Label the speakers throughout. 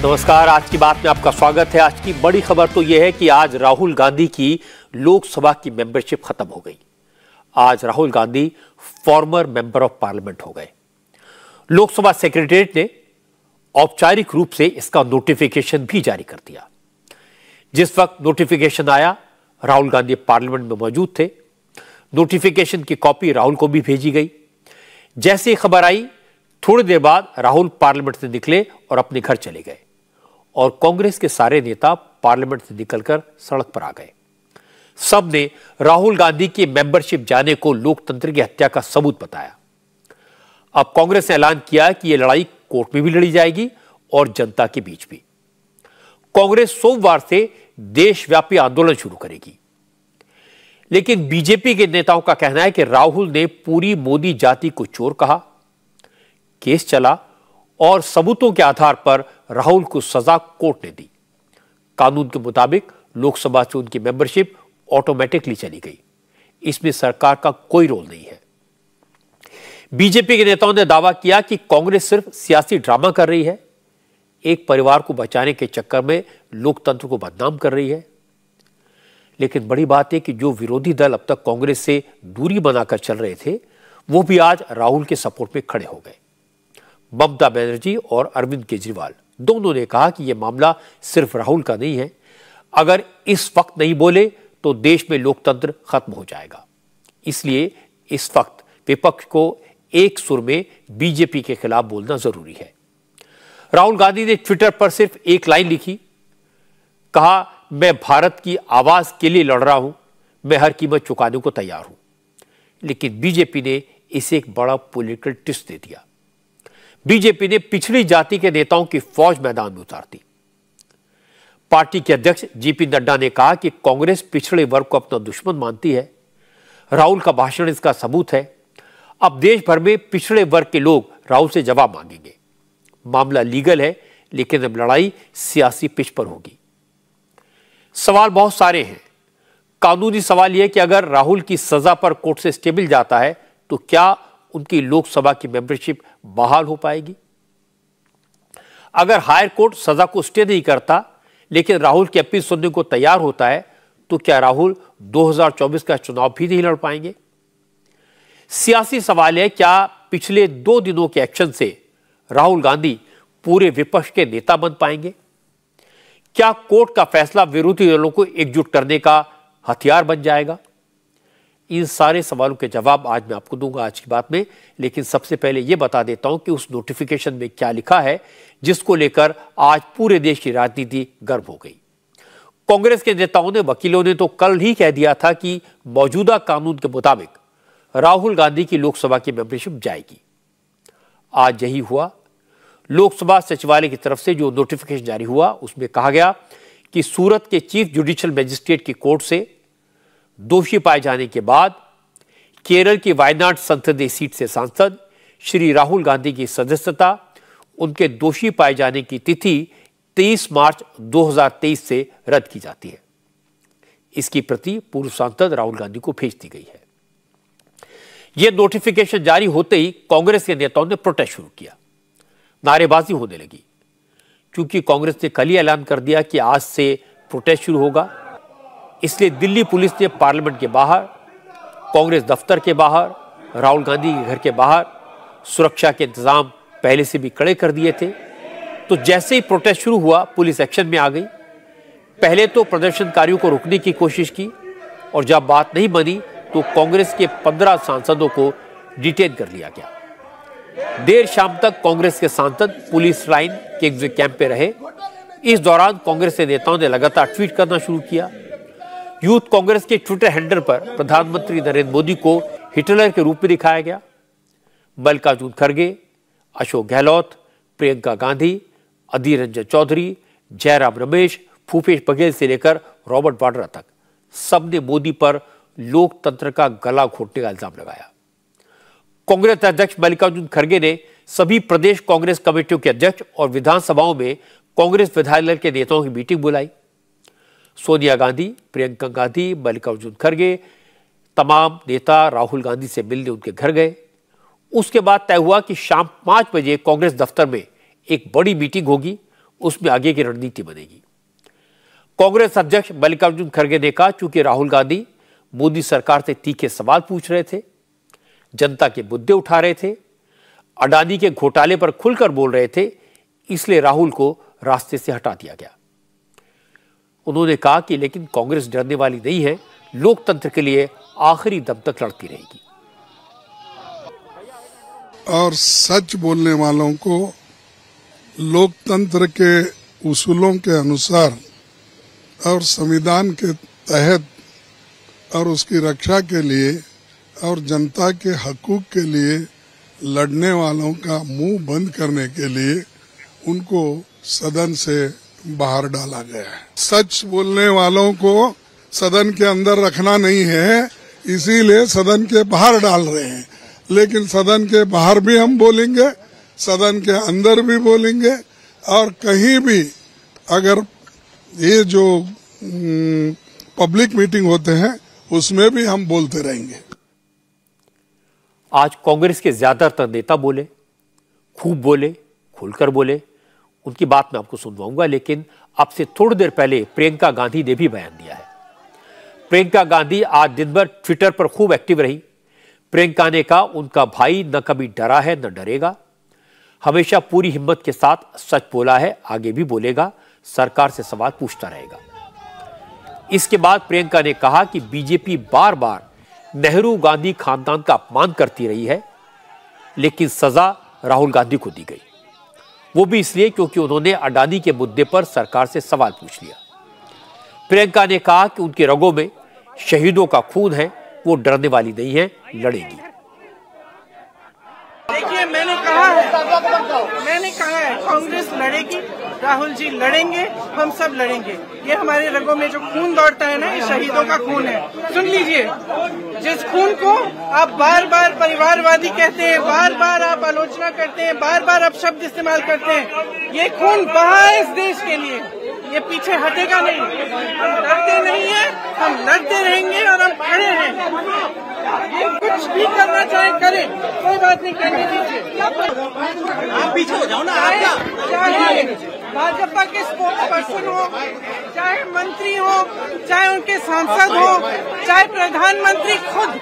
Speaker 1: नमस्कार। आज की बात में आपका स्वागत है। आज की बड़ी खबर तो यह है कि आज राहुल गांधी की लोकसभा की मेंबरशिप खत्म हो गई। आज Rahul Gandhi farmer member of parliament हो गए। लोकसभा सेक्रेटरीट ने औपचारिक रूप से इसका नोटिफिकेशन भी जारी कर दिया। जिस वक्त नोटिफिकेशन आया, राहुल गांधी पार्लियामेंट में मौजूद थे। नोटिफिकेशन की कॉपी राहुल को भी भेजी गई। जैसे ही खबर आई, थोड़ी देर बाद राहुल पार्लियामेंट से निकले और अपने घर चले गए और कांग्रेस के सारे नेता पार्लियामेंट से निकलकर सड़क पर आ गए। सब ने राहुल गांधी की मेंबरशिप जाने को लोकतंत्र की हत्या का सबूत बताया। अब कांग्रेस ने ऐलान किया कि यह लड़ाई कोर्ट में भी लड़ी जाएगी और जनता के बीच भी। कांग्रेस सोमवार से देशव्यापी आंदोलन शुरू करेगी। लेकिन बीजेपी के नेताओं का कहना है कि राहुल ने पूरी मोदी जाति को चोर कहा। केस चला और सबूतों के आधार पर राहुल को सजा कोर्ट ने दी। कानून के मुताबिक लोकसभा से उनकी मेंबरशिप ऑटोमेटिकली चली गई। इसमें सरकार का कोई रोल नहीं है। बीजेपी के नेताओं ने दावा किया कि कांग्रेस सिर्फ सियासी ड्रामा कर रही है, एक परिवार को बचाने के चक्कर में लोकतंत्र को बदनाम कर रही है। लेकिन बड़ी बात है कि जो विरोधी दल अब तक कांग्रेस से दूरी बनाकर चल रहे थे, वो भी आज राहुल के सपोर्ट में खड़े हो गए। ममता बनर्जी और अरविंद केजरीवाल दोनों ने कहा कि यह मामला सिर्फ राहुल का नहीं है। अगर इस वक्त नहीं बोले तो देश में लोकतंत्र खत्म हो जाएगा। इसलिए इस वक्त विपक्ष को एक सुर में बीजेपी के खिलाफ बोलना जरूरी है। राहुल गांधी ने ट्विटर पर सिर्फ एक लाइन लिखी, कहा, मैं भारत की आवाज के लिए लड़ रहा हूं, मैं हर कीमत चुकाने को तैयार हूं। लेकिन बीजेपी ने इसे एक बड़ा पॉलिटिकल ट्विस्ट दे दिया। बीजेपी ने पिछड़ी जाति के नेताओं की फौज मैदान में उतार दी। पार्टी के अध्यक्ष जेपी नड्डा ने कहा कि कांग्रेस पिछड़े वर्ग को अपना दुश्मन मानती है। राहुल का भाषण इसका सबूत है। अब देश भर में पिछड़े वर्ग के लोग राहुल से जवाब मांगेंगे। मामला लीगल है, लेकिन अब लड़ाई सियासी पिच पर होगी। सवाल बहुत सारे हैं। कानूनी सवाल यह कि अगर राहुल की सजा पर कोर्ट से स्टे मिल जाता है तो क्या उनकी लोकसभा की मेंबरशिप बहाल हो पाएगी? अगर हायर कोर्ट सजा को स्टे नहीं करता लेकिन राहुल की अपील सुनने को तैयार होता है तो क्या राहुल 2024 का चुनाव भी नहीं लड़ पाएंगे? सियासी सवाल है, क्या पिछले 2 दिनों के एक्शन से राहुल गांधी पूरे विपक्ष के नेता बन पाएंगे? क्या कोर्ट का फैसला विरोधी दलों को एकजुट करने का हथियार बन जाएगा? इन सारे सवालों के जवाब आज मैं आपको दूंगा आज की बात में। लेकिन सबसे पहले यह बता देता हूं कि उस नोटिफिकेशन में क्या लिखा है जिसको लेकर आज पूरे देश की राजनीति गर्म हो गई। कांग्रेस के नेताओं ने, वकीलों ने तो कल ही कह दिया था कि मौजूदा कानून के मुताबिक राहुल गांधी की लोकसभा की मेंबरशिप जाएगी। आज यही हुआ। लोकसभा सचिवालय की तरफ से जो नोटिफिकेशन जारी हुआ उसमें कहा गया कि सूरत के चीफ जुडिशियल मजिस्ट्रेट की कोर्ट से दोषी पाए जाने के बाद केरल की वायनाड संसदीय सीट से सांसद श्री राहुल गांधी की सदस्यता, उनके दोषी पाए जाने की तिथि 23 मार्च 2023 से रद्द की जाती है। इसकी प्रति पूर्व सांसद राहुल गांधी को भेज दी गई है। यह नोटिफिकेशन जारी होते ही कांग्रेस के नेताओं ने प्रोटेस्ट शुरू किया। नारेबाजी होने लगी क्योंकि कांग्रेस ने कल ही ऐलान कर दिया कि आज से प्रोटेस्ट शुरू होगा। इसलिए दिल्ली पुलिस ने पार्लियामेंट के बाहर, कांग्रेस दफ्तर के बाहर, राहुल गांधी के घर के बाहर सुरक्षा के इंतजाम पहले से भी कड़े कर दिए थे। तो जैसे ही प्रोटेस्ट शुरू हुआ, पुलिस एक्शन में आ गई। पहले तो प्रदर्शनकारियों को रोकने की कोशिश की और जब बात नहीं बनी तो कांग्रेस के 15 सांसदों को डिटेन कर लिया गया। देर शाम तक कांग्रेस के सांसद पुलिस लाइन के कैंप पे रहे। इस दौरान कांग्रेस के नेताओं ने लगातार ट्वीट करना शुरू किया। यूथ कांग्रेस के ट्विटर हैंडल पर प्रधानमंत्री नरेंद्र मोदी को हिटलर के रूप में दिखाया गया। मल्लिकार्जुन खड़गे, अशोक गहलोत, प्रियंका गांधी, अधीर रंजन चौधरी, जयराम रमेश, भूपेश बघेल से लेकर रॉबर्ट वाड्रा तक सबने मोदी पर लोकतंत्र का गला घोटने का इल्जाम लगाया। कांग्रेस अध्यक्ष मल्लिकार्जुन खड़गे ने सभी प्रदेश कांग्रेस कमेटियों के अध्यक्ष और विधानसभाओं में कांग्रेस विधायक दल के नेताओं की मीटिंग बुलाई। सोनिया गांधी, प्रियंका गांधी, मल्लिकार्जुन खड़गे, तमाम नेता राहुल गांधी से मिलने उनके घर गए। उसके बाद तय हुआ कि शाम 5 बजे कांग्रेस दफ्तर में एक बड़ी मीटिंग होगी उसमें आगे की रणनीति बनेगी। कांग्रेस अध्यक्ष मल्लिकार्जुन खड़गे ने कहा, चूंकि राहुल गांधी मोदी सरकार से तीखे सवाल पूछ रहे थे, जनता के मुद्दे उठा रहे थे, अडानी के घोटाले पर खुलकर बोल रहे थे, इसलिए राहुल को रास्ते से हटा दिया गया। उन्होंने कहा कि लेकिन कांग्रेस डरने वाली नहीं है, लोकतंत्र के लिए आखिरी दम तक लड़ती रहेगी।
Speaker 2: और सच बोलने वालों को लोकतंत्र के उसूलों के अनुसार और संविधान के तहत और उसकी रक्षा के लिए और जनता के हकूक के लिए लड़ने वालों का मुंह बंद करने के लिए उनको सदन से बाहर डाला गया है। सच बोलने वालों को सदन के अंदर रखना नहीं है, इसीलिए सदन के बाहर डाल रहे हैं। लेकिन सदन के बाहर भी हम बोलेंगे, सदन के अंदर भी बोलेंगे, और कहीं भी अगर ये जो पब्लिक मीटिंग होते हैं उसमें भी हम बोलते रहेंगे।
Speaker 1: आज कांग्रेस के ज्यादातर नेता बोले, खूब बोले, खुलकर बोले। उनकी बात मैं आपको सुनवाऊंगा, लेकिन अब से थोड़ी देर पहले प्रियंका गांधी ने भी बयान दिया है। प्रियंका गांधी आज दिन भर ट्विटर पर खूब एक्टिव रही। प्रियंका ने कहा, उनका भाई न कभी डरा है न डरेगा, हमेशा पूरी हिम्मत के साथ सच बोला है, आगे भी बोलेगा, सरकार से सवाल पूछता रहेगा। इसके बाद प्रियंका ने कहा कि बीजेपी बार बार नेहरू गांधी खानदान का अपमान करती रही है, लेकिन सजा राहुल गांधी को दी गई, वो भी इसलिए क्योंकि उन्होंने अडानी के मुद्दे पर सरकार से सवाल पूछ लिया। प्रियंका ने कहा कि उनके रगों में शहीदों का खून है, वो डरने वाली नहीं है, लड़ेगी।
Speaker 3: देखिए, मैंने कहा है कांग्रेस लड़ेगी, राहुल जी लड़ेंगे, हम सब लड़ेंगे। ये हमारे रगों में जो खून दौड़ता है ना, ये शहीदों का खून है। सुन लीजिए, जिस खून को आप बार बार परिवारवादी कहते हैं, बार बार आप आलोचना करते हैं, बार बार आप शब्द इस्तेमाल करते हैं, ये खून बहा है इस देश के लिए, ये पीछे हटेगा नहीं। हम डरते नहीं है, हम लड़ते रहेंगे और हम खड़े हैं। ये कुछ भी करना चाहे करें, कोई बात नहीं, करने दीजिए।
Speaker 4: आप पीछे हो जाओ ना।
Speaker 3: चाहे भाजपा के स्पोर्ट्स पर्सन हो, चाहे मंत्री हो, चाहे उनके सांसद हो, चाहे प्रधानमंत्री खुद,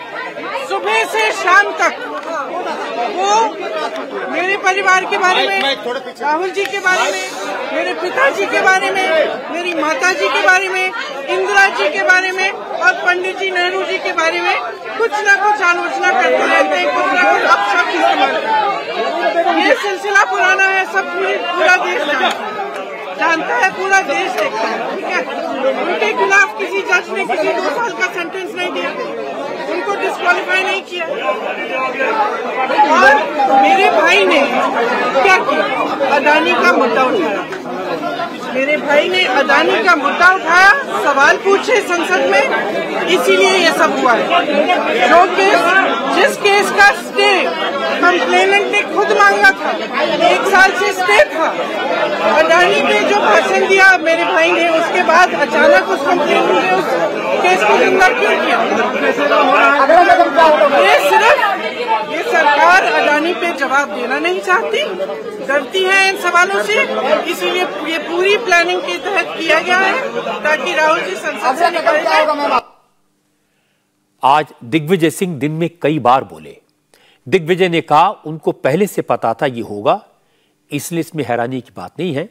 Speaker 3: सुबह से शाम तक वो मेरे परिवार के बारे में, राहुल जी के बारे में, मेरे पिताजी के बारे में, मेरी माताजी के बारे में, इंदिरा जी के बारे में और पंडित जी नेहरू जी के बारे में कुछ न कुछ आलोचना करते रहते हैं, कुछ न कुछ अपशब्द इस्तेमाल करते हैं। ये सिलसिला पुराना है, सब पूरा देश जानता है, पूरा देश देखता है, ठीक है। उनके खिलाफ किसी जज ने किसी 2 साल का सेंटेंस नहीं दिया, उनको डिस्क्वालीफाई नहीं किया। और मेरे भाई ने क्या किया? अडानी का मुद्दा उठाया। मेरे भाई ने अडानी का मुद्दा उठाया, सवाल पूछे संसद में, इसीलिए ये सब हुआ है। जो केस, जिस केस का स्टे कंप्लेनेंट ने खुद मांगा था, 1 साल से स्टे था, अडानी पे जो भाषण दिया मेरे भाई ने, उसके बाद अचानक उस कंप्लेनेंट ने उस केस को जिंदा क्यों किया? ये सरकार अडानी पे जवाब देना नहीं चाहती, डरती है इन सवालों से, इसीलिए ये पूरी प्लानिंग के तहत किया गया है ताकि राहुल जी संसद से निकल जाए।
Speaker 1: आज दिग्विजय सिंह दिन में कई बार बोले। दिग्विजय ने कहा, उनको पहले से पता था ये होगा, इसलिए इसमें हैरानी की बात नहीं है।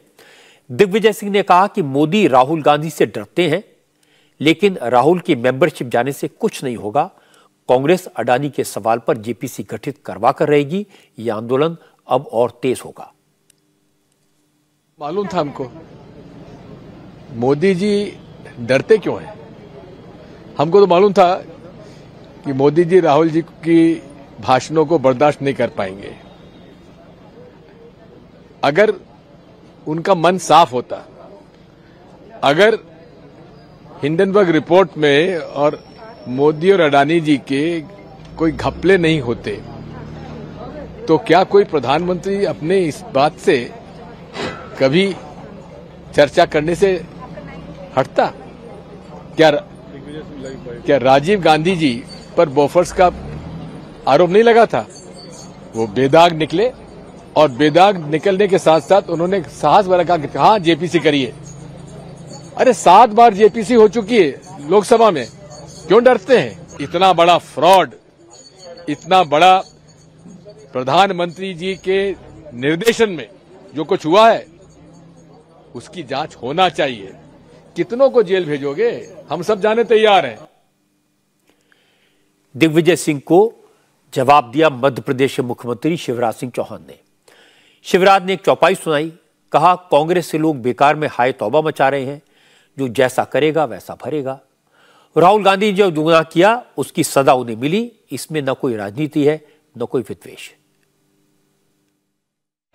Speaker 1: दिग्विजय सिंह ने कहा कि मोदी राहुल गांधी से डरते हैं, लेकिन राहुल की मेंबरशिप जाने से कुछ नहीं होगा। कांग्रेस अडानी के सवाल पर जेपीसी गठित करवा कर रहेगी, यह आंदोलन अब और तेज होगा।
Speaker 5: मालूम था हमको मोदी जी डरते क्यों हैं। हमको तो मालूम था कि मोदी जी राहुल जी की भाषणों को बर्दाश्त नहीं कर पाएंगे। अगर उनका मन साफ होता, अगर हिंडनबर्ग रिपोर्ट में और मोदी और अडानी जी के कोई घपले नहीं होते, तो क्या कोई प्रधानमंत्री अपने इस बात से कभी चर्चा करने से हटता? क्या राजीव गांधी जी पर बोफर्स का आरोप नहीं लगा था? वो बेदाग निकले, और बेदाग निकलने के साथ साथ उन्होंने साहस भरा कहा कि कहां जेपीसी करिए। अरे 7 बार जेपीसी हो चुकी है लोकसभा में, क्यों डरते हैं? इतना बड़ा फ्रॉड, इतना बड़ा प्रधानमंत्री जी के निर्देशन में जो कुछ हुआ है उसकी जांच होना चाहिए। कितनों को जेल भेजोगे? हम सब जाने तैयार हैं।
Speaker 1: दिग्विजय सिंह को जवाब दिया मध्य प्रदेश के मुख्यमंत्री शिवराज सिंह चौहान ने। शिवराज ने एक चौपाई सुनाई, कहा कांग्रेस से लोग बेकार में हाय तौबा मचा रहे हैं, जो जैसा करेगा वैसा भरेगा। राहुल गांधी ने जो गुनाह किया उसकी सजा उन्हें मिली, इसमें न कोई राजनीति है न कोई विद्वेष।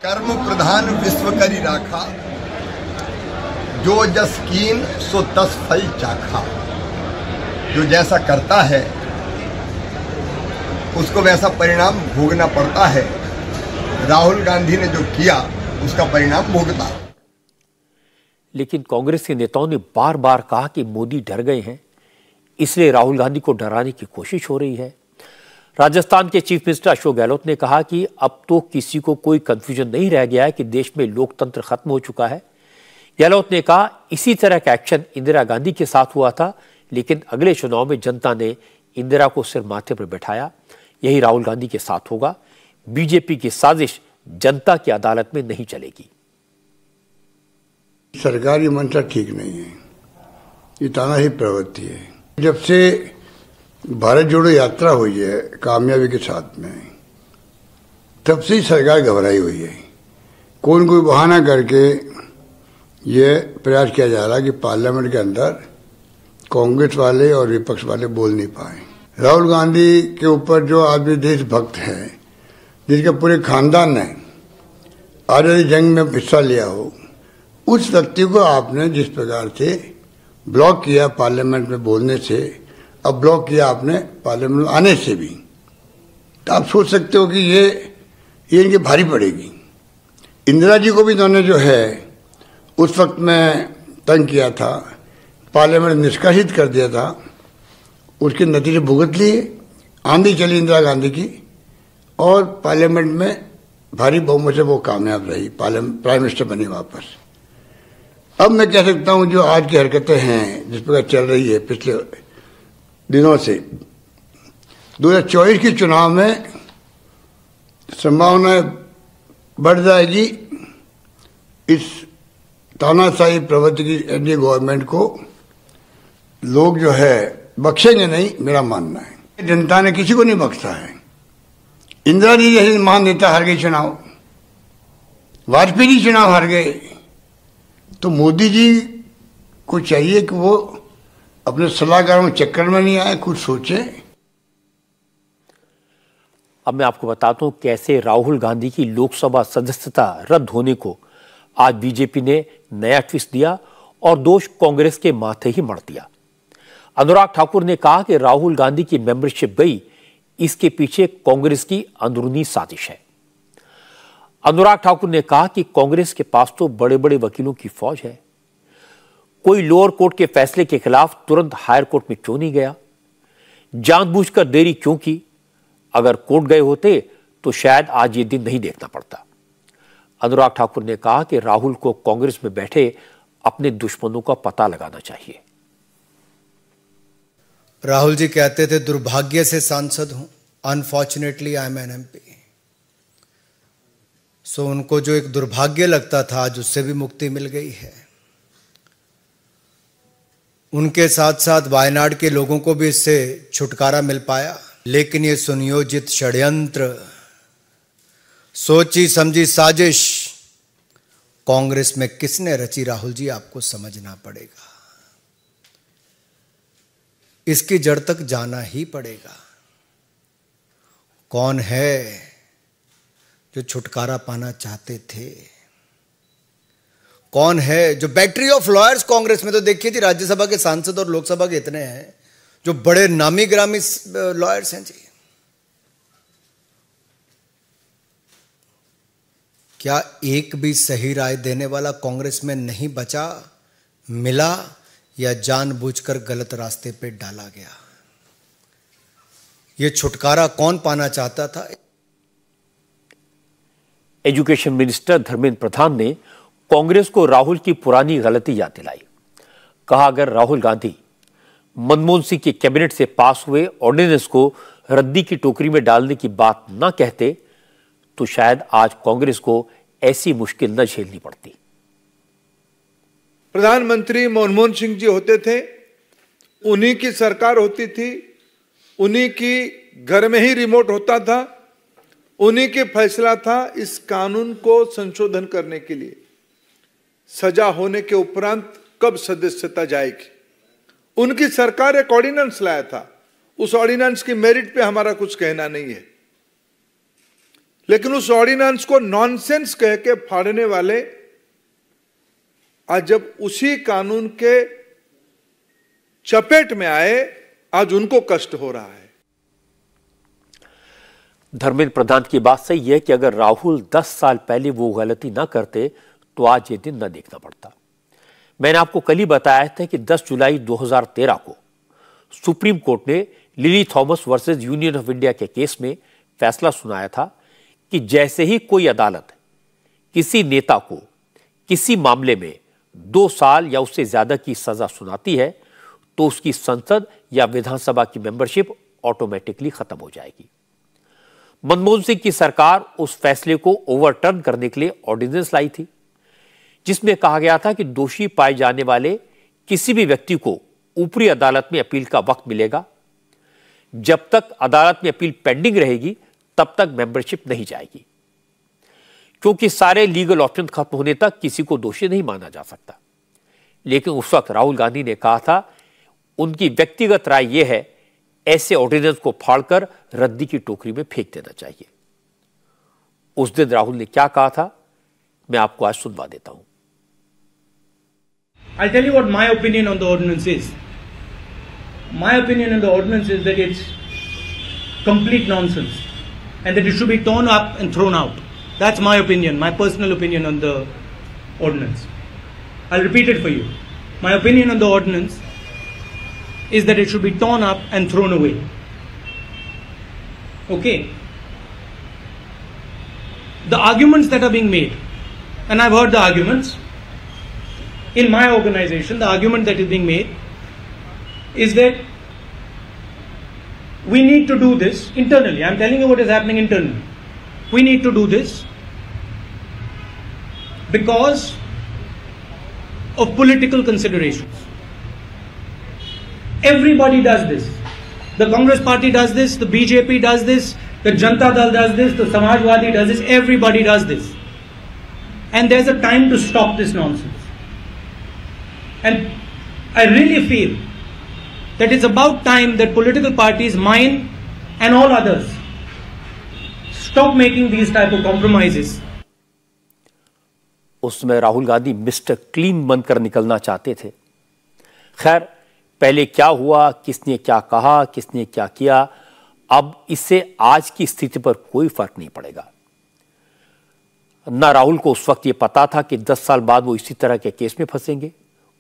Speaker 6: कर्म प्रधान विश्व करी राखा, जो जस कीन सो तस फल चाखा। जो जैसा करता है उसको वैसा परिणाम भोगना पड़ता है। राहुल गांधी ने जो किया उसका परिणाम भोगता।
Speaker 1: लेकिन कांग्रेस के नेताओं ने बार बार कहा कि मोदी डर गए हैं, इसलिए राहुल गांधी को डराने की कोशिश हो रही है। राजस्थान के चीफ मिनिस्टर अशोक गहलोत ने कहा कि अब तो किसी को कोई कंफ्यूजन नहीं रह गया है कि देश में लोकतंत्र खत्म हो चुका है। गहलोत ने कहा इसी तरह का एक्शन इंदिरा गांधी के साथ हुआ था, लेकिन अगले चुनाव में जनता ने इंदिरा को सिर माथे पर बैठाया। यही राहुल गांधी के साथ होगा। बीजेपी की साजिश जनता की अदालत में नहीं चलेगी।
Speaker 7: सरकारी मंशा ठीक नहीं है, ये तानाशाही प्रवृत्ति है। जब से भारत जोड़ो यात्रा हुई है कामयाबी के साथ में, तब से ही सरकार घबराई हुई है। कोई बहाना करके ये प्रयास किया जा रहा है कि पार्लियामेंट के अंदर कांग्रेस वाले और विपक्ष वाले बोल नहीं पाए। राहुल गांधी के ऊपर जो आदमी देशभक्त है, जिसके पूरे खानदान ने आजादी जंग में हिस्सा लिया हो, उस व्यक्ति को आपने जिस प्रकार से ब्लॉक किया पार्लियामेंट में बोलने से, अब ब्लॉक किया आपने पार्लियामेंट में आने से भी, तो आप सोच सकते हो कि ये इनकी भारी पड़ेगी। इंदिरा जी को भी इन्होंने जो है उस वक्त में तंग किया था, पार्लियामेंट निष्कासित कर दिया था, उसके नतीजे भुगत लिए। आंधी चली इंदिरा गांधी की और पार्लियामेंट में भारी बहुमत से वो कामयाब रही, प्राइम मिनिस्टर बनी वापस। अब मैं कह सकता हूं जो आज की हरकतें हैं जिस प्रकार चल रही है पिछले दिनों से, 2024 के चुनाव में संभावना बढ़ जाएगी। इस तानाशाही प्रवृत्ति की एनडीए गवर्नमेंट को लोग जो है बख्शेंगे नहीं, मेरा मानना है। जनता ने किसी को नहीं बख्शा है। इंदिरा जी जैसे महान नेता हार गए चुनाव, वाजपेयी जी चुनाव हार गए, तो मोदी जी को चाहिए कि वो अपने सलाहकारों के चक्कर में नहीं आए, कुछ सोचे।
Speaker 1: अब मैं आपको बताता हूं कैसे राहुल गांधी की लोकसभा सदस्यता रद्द होने को आज बीजेपी ने नया ट्विस्ट दिया और दोष कांग्रेस के माथे ही मढ़ दिया। अनुराग ठाकुर ने कहा कि राहुल गांधी की मेंबरशिप गई, इसके पीछे कांग्रेस की अंदरूनी साजिश है। अनुराग ठाकुर ने कहा कि कांग्रेस के पास तो बड़े बड़े वकीलों की फौज है, कोई लोअर कोर्ट के फैसले के खिलाफ तुरंत हायर कोर्ट में क्यों नहीं गया, जानबूझकर देरी क्यों की? अगर कोर्ट गए होते तो शायद आज ये दिन नहीं देखना पड़ता। अनुराग ठाकुर ने कहा कि राहुल को कांग्रेस में बैठे अपने दुश्मनों का पता लगाना चाहिए।
Speaker 8: राहुल जी कहते थे दुर्भाग्य से सांसद हूं, unfortunately I am an MP. So उनको जो एक दुर्भाग्य लगता था आज उससे भी मुक्ति मिल गई है। उनके साथ साथ वायनाड के लोगों को भी इससे छुटकारा मिल पाया। लेकिन ये सुनियोजित षड्यंत्र, सोची समझी साजिश कांग्रेस में किसने रची, राहुल जी आपको समझना पड़ेगा। इसकी जड़ तक जाना ही पड़ेगा। कौन है जो छुटकारा पाना चाहते थे? कौन है जो बैटरी ऑफ लॉयर्स कांग्रेस में? तो देखिए जी, राज्यसभा के सांसद और लोकसभा के इतने हैं जो बड़े नामी ग्रामी लॉयर्स हैं जी। क्या एक भी सही राय देने वाला कांग्रेस में नहीं बचा, मिला, या जानबूझकर गलत रास्ते पे डाला गया? ये छुटकारा कौन पाना चाहता था?
Speaker 1: एजुकेशन मिनिस्टर धर्मेंद्र प्रधान ने कांग्रेस को राहुल की पुरानी गलती याद दिलाई। कहा, अगर राहुल गांधी मनमोहन सिंह के कैबिनेट से पास हुए ऑर्डिनेंस को रद्दी की टोकरी में डालने की बात न कहते तो शायद आज कांग्रेस को ऐसी मुश्किल न झेलनी पड़ती।
Speaker 9: प्रधानमंत्री मनमोहन सिंह जी होते थे, उन्हीं की सरकार होती थी, उन्हीं की घर में ही रिमोट होता था, उन्हीं के फैसला था इस कानून को संशोधन करने के लिए। सजा होने के उपरांत कब सदस्यता जाएगी? उनकी सरकार एक ऑर्डिनेंस लाया था, उस ऑर्डिनेंस की मेरिट पे हमारा कुछ कहना नहीं है, लेकिन उस ऑर्डिनेंस को नॉनसेंस कह के फाड़ने वाले आज जब उसी कानून के चपेट में आए, आज उनको कष्ट हो रहा है।
Speaker 1: धर्मेंद्र प्रधान की बात सही है कि अगर राहुल 10 साल पहले वो गलती ना करते तो आज ये दिन न देखना पड़ता। मैंने आपको कल ही बताया था कि 10 जुलाई 2013 को सुप्रीम कोर्ट ने lily Thomas versus union of India के केस में फैसला सुनाया था कि जैसे ही कोई अदालत किसी नेता को किसी मामले में 2 साल या उससे ज्यादा की सजा सुनाती है तो उसकी संसद या विधानसभा की मेंबरशिप ऑटोमेटिकली खत्म हो जाएगी। मनमोहन सिंह की सरकार उस फैसले को ओवरटर्न करने के लिए ऑर्डिनेंस लाई थी, जिसमें कहा गया था कि दोषी पाए जाने वाले किसी भी व्यक्ति को ऊपरी अदालत में अपील का वक्त मिलेगा। जब तक अदालत में अपील पेंडिंग रहेगी तब तक मेंबरशिप नहीं जाएगी, क्योंकि सारे लीगल ऑप्शन खत्म होने तक किसी को दोषी नहीं माना जा सकता। लेकिन उस वक्त राहुल गांधी ने कहा था, उनकी व्यक्तिगत राय यह है, ऐसे ऑर्डिनेंस को फाड़कर रद्दी की टोकरी में फेंक देना चाहिए। उस दिन राहुल ने क्या कहा था, मैं आपको आज सुनवा देता हूं।
Speaker 10: I'll tell you what my opinion on the ordinance is. My opinion on the ordinance is that it's complete nonsense and that it should be torn up and thrown out. That's my opinion, my personal opinion on the ordinance. I'll repeat it for you. My opinion on the ordinance is that it should be torn up and thrown away. Okay? The arguments that are being made, and I've heard the arguments, in my organization, the argument that is being made is that we need to do this internally. I'm telling you what is happening internally. We need to do this because of political considerations. Everybody does this. The Congress party does this, the BJP does this, the Janata Dal does this, the Samajwadi does this, everybody does this. And there's a time to stop this nonsense. And I really feel that it's about time that political parties, mine and all others, stop making these type of compromises.
Speaker 1: उसमें Rahul Gandhi mister clean बनकर निकलना चाहते थे। खैर, पहले क्या हुआ, किसने क्या कहा, किसने क्या किया, अब इससे आज की स्थिति पर कोई फर्क नहीं पड़ेगा। ना राहुल को उस वक्त ये पता था कि 10 साल बाद वो इसी तरह के केस में फंसेंगे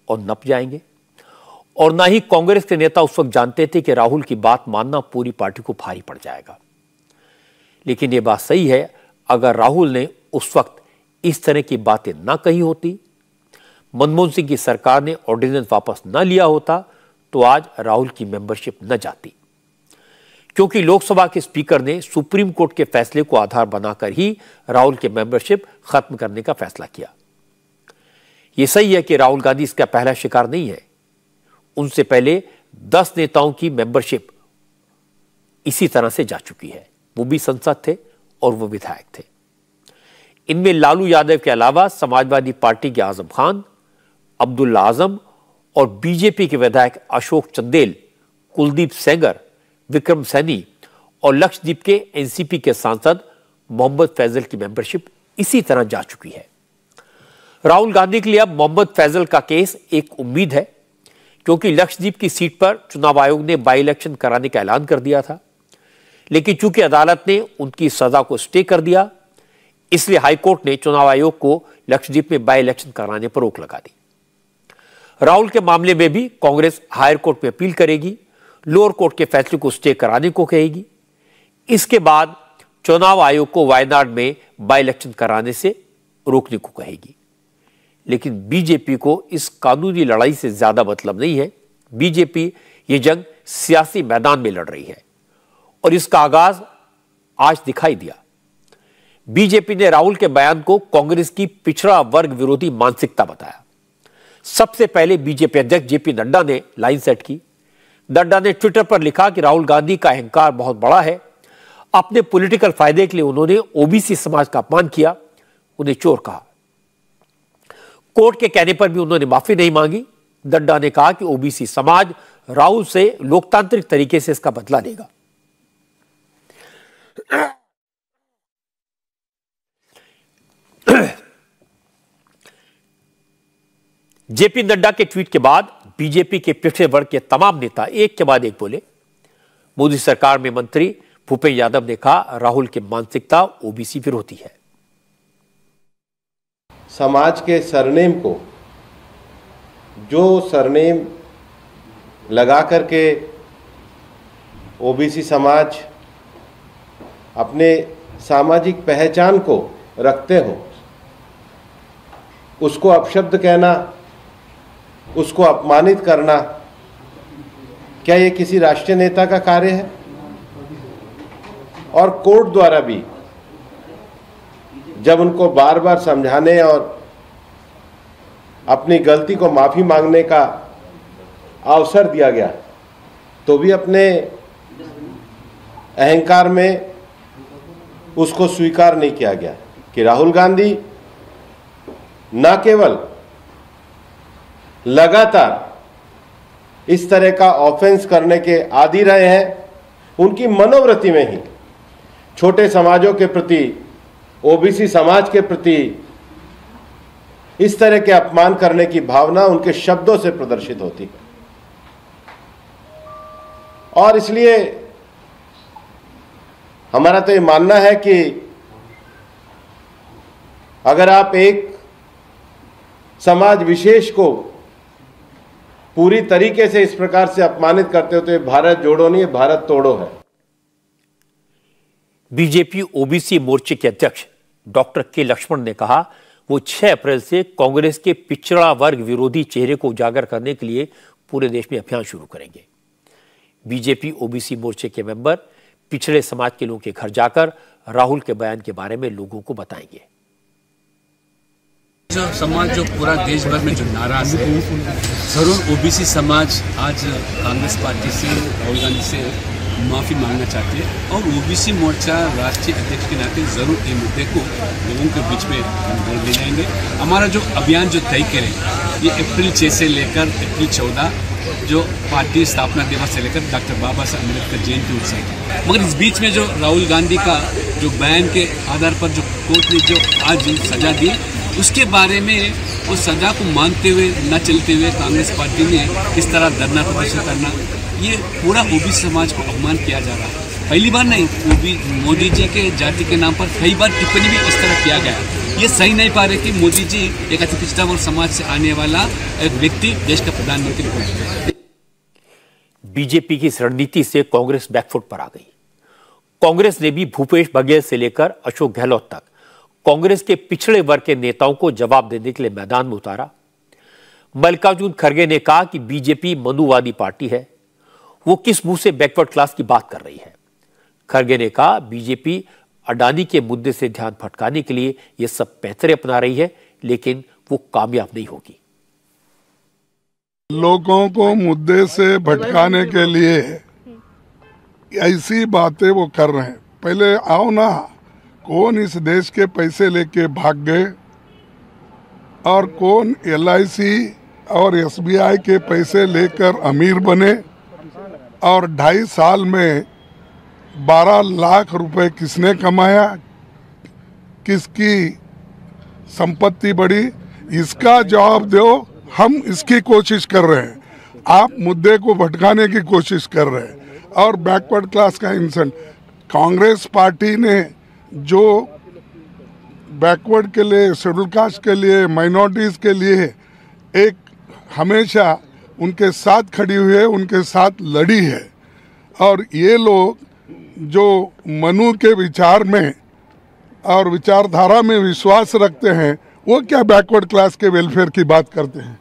Speaker 1: और नप जाएंगे, और ना ही कांग्रेस के नेता उस वक्त जानते थे कि राहुल की बात मानना पूरी पार्टी को भारी पड़ जाएगा। लेकिन ये बात सही है, अगर राहुल ने उस वक्त इस तरह की बातें ना कही होती, मनमोहन सिंह की सरकार ने ऑर्डिनेंस वापस ना लिया होता, तो आज राहुल की मेंबरशिप न जाती, क्योंकि लोकसभा के स्पीकर ने सुप्रीम कोर्ट के फैसले को आधार बनाकर ही राहुल की मेंबरशिप खत्म करने का फैसला किया। यह सही है कि राहुल गांधी इसका पहला शिकार नहीं है। उनसे पहले 10 नेताओं की मेंबरशिप इसी तरह से जा चुकी है। वो भी सांसद थे और वो विधायक थे। इनमें लालू यादव के अलावा समाजवादी पार्टी के आजम खान, अब्दुल्ला आजम और बीजेपी के विधायक अशोक चंदेल, कुलदीप सेंगर, विक्रम सैनी और लक्षद्वीप के एनसीपी के सांसद मोहम्मद फैजल की मेंबरशिप इसी तरह जा चुकी है। राहुल गांधी के लिए अब मोहम्मद फैजल का केस एक उम्मीद है, क्योंकि लक्षद्वीप की सीट पर चुनाव आयोग ने बाई इलेक्शन कराने का ऐलान कर दिया था, लेकिन चूंकि अदालत ने उनकी सजा को स्टे कर दिया, इसलिए हाईकोर्ट ने चुनाव आयोग को लक्षद्वीप में बाई इलेक्शन कराने पर रोक लगा दी। राहुल के मामले में भी कांग्रेस हायर कोर्ट में अपील करेगी, लोअर कोर्ट के फैसले को स्टे कराने को कहेगी। इसके बाद चुनाव आयोग को वायनाड में बाई इलेक्शन कराने से रोकने को कहेगी। लेकिन बीजेपी को इस कानूनी लड़ाई से ज्यादा मतलब नहीं है। बीजेपी ये जंग सियासी मैदान में लड़ रही है और इसका आगाज आज दिखाई दिया। बीजेपी ने राहुल के बयान को कांग्रेस की पिछड़ा वर्ग विरोधी मानसिकता बताया। सबसे पहले बीजेपी अध्यक्ष जेपी नड्डा ने लाइन सेट की। नड्डा ने ट्विटर पर लिखा कि राहुल गांधी का अहंकार बहुत बड़ा है। अपने पॉलिटिकल फायदे के लिए उन्होंने ओबीसी समाज का अपमान किया, उन्हें चोर कहा। कोर्ट के कहने पर भी उन्होंने माफी नहीं मांगी। नड्डा ने कहा कि ओबीसी समाज राहुल से लोकतांत्रिक तरीके से इसका बदला लेगा। जेपी नड्डा के ट्वीट के बाद बीजेपी के पिछड़े वर्ग के तमाम नेता एक के बाद एक बोले। मोदी सरकार में मंत्री भूपेन्द्र यादव ने कहा राहुल की मानसिकता ओबीसी विरोधी है।
Speaker 11: समाज के सरनेम को जो सरनेम लगा करके ओबीसी समाज अपने सामाजिक पहचान को रखते हो, उसको अपशब्द कहना, उसको अपमानित करना, क्या ये किसी राष्ट्रीय नेता का कार्य है? और कोर्ट द्वारा भी जब उनको बार बार समझाने और अपनी गलती को माफी मांगने का अवसर दिया गया, तो भी अपने अहंकार में उसको स्वीकार नहीं किया गया कि राहुल गांधी न केवल लगातार इस तरह का ऑफेंस करने के आदी रहे हैं, उनकी मनोवृत्ति में ही छोटे समाजों के प्रति, ओबीसी समाज के प्रति इस तरह के अपमान करने की भावना उनके शब्दों से प्रदर्शित होती है। और इसलिए हमारा तो ये मानना है कि अगर आप एक समाज विशेष को पूरी तरीके से इस प्रकार से अपमानित करते हो तो ये भारत जोड़ो नहीं, ये भारत तोड़ो है।
Speaker 1: बीजेपी ओबीसी मोर्चे के अध्यक्ष डॉक्टर के लक्ष्मण ने कहा वो 6 अप्रैल से कांग्रेस के पिछड़ा वर्ग विरोधी चेहरे को उजागर करने के लिए पूरे देश में अभियान शुरू करेंगे। बीजेपी ओबीसी मोर्चे के मेंबर पिछड़े समाज के लोगों के घर जाकर राहुल के बयान के बारे में लोगों को बताएंगे।
Speaker 12: जो समाज जो पूरा देश भर में जो नाराज है, जरूर ओबीसी समाज आज कांग्रेस पार्टी से, राहुल गांधी से माफ़ी मांगना चाहती है और ओबीसी मोर्चा राष्ट्रीय अध्यक्ष के नाते जरूर ये मुद्दे को लोगों के बीच में ले जाएंगे। हमारा जो अभियान जो तय करें ये अप्रैल 6 से लेकर अप्रैल 14 जो पार्टी स्थापना दिवस से लेकर डॉक्टर बाबा साहब अम्बेडकर जयंती उत्सव। मगर इस बीच में जो राहुल गांधी का जो बयान के आधार पर जो कोर्ट ने जो आज सजा दी, उसके बारे में वो सजा को मानते हुए न चलते हुए कांग्रेस पार्टी ने किस तरह धरना प्रदर्शन करना, ये पूरा ओबीसी समाज को अपमान किया जा रहा है। पहली बार नहीं, मोदी जी के जाति के नाम पर कई बार टिप्पणी भी इस तरह किया गया। ये सही नहीं पा रहे कि मोदी जी एक अति पिछड़ा वर्ग समाज से आने वाला एक व्यक्ति देश का प्रधानमंत्री हो चुके।
Speaker 1: बीजेपी की इस रणनीति से कांग्रेस बैकफुट पर आ गई। कांग्रेस ने भी भूपेश बघेल से लेकर अशोक गहलोत तक कांग्रेस के पिछड़े वर्ग के नेताओं को जवाब देने के लिए मैदान में उतारा। मल्लिकार्जुन खड़गे ने कहा कि बीजेपी मनुवादी पार्टी है, वो किस मुंह से बैकवर्ड क्लास की बात कर रही है। खड़गे ने कहा बीजेपी अडानी के मुद्दे से ध्यान भटकाने के लिए यह सब पैंतरे अपना रही है, लेकिन वो कामयाब नहीं होगी।
Speaker 2: लोगों को मुद्दे से भटकाने के लिए ऐसी बातें वो कर रहे हैं। पहले आओ ना, कौन इस देश के पैसे लेके भाग गए और कौन LIC और SBI के पैसे लेकर अमीर बने और 2.5 साल में 12 लाख रुपए किसने कमाया, किसकी संपत्ति बढ़ी, इसका जवाब दो। हम इसकी कोशिश कर रहे हैं, आप मुद्दे को भटकाने की कोशिश कर रहे हैं। और बैकवर्ड क्लास का इंसल्ट, कांग्रेस पार्टी ने जो बैकवर्ड के लिए, शेड्यूल कास्ट के लिए, माइनॉरिटीज के लिए एक हमेशा उनके साथ खड़ी हुई है, उनके साथ लड़ी है। और ये लोग जो मनु के विचार में और विचारधारा में विश्वास रखते हैं वो क्या बैकवर्ड क्लास के वेलफेयर की बात करते हैं।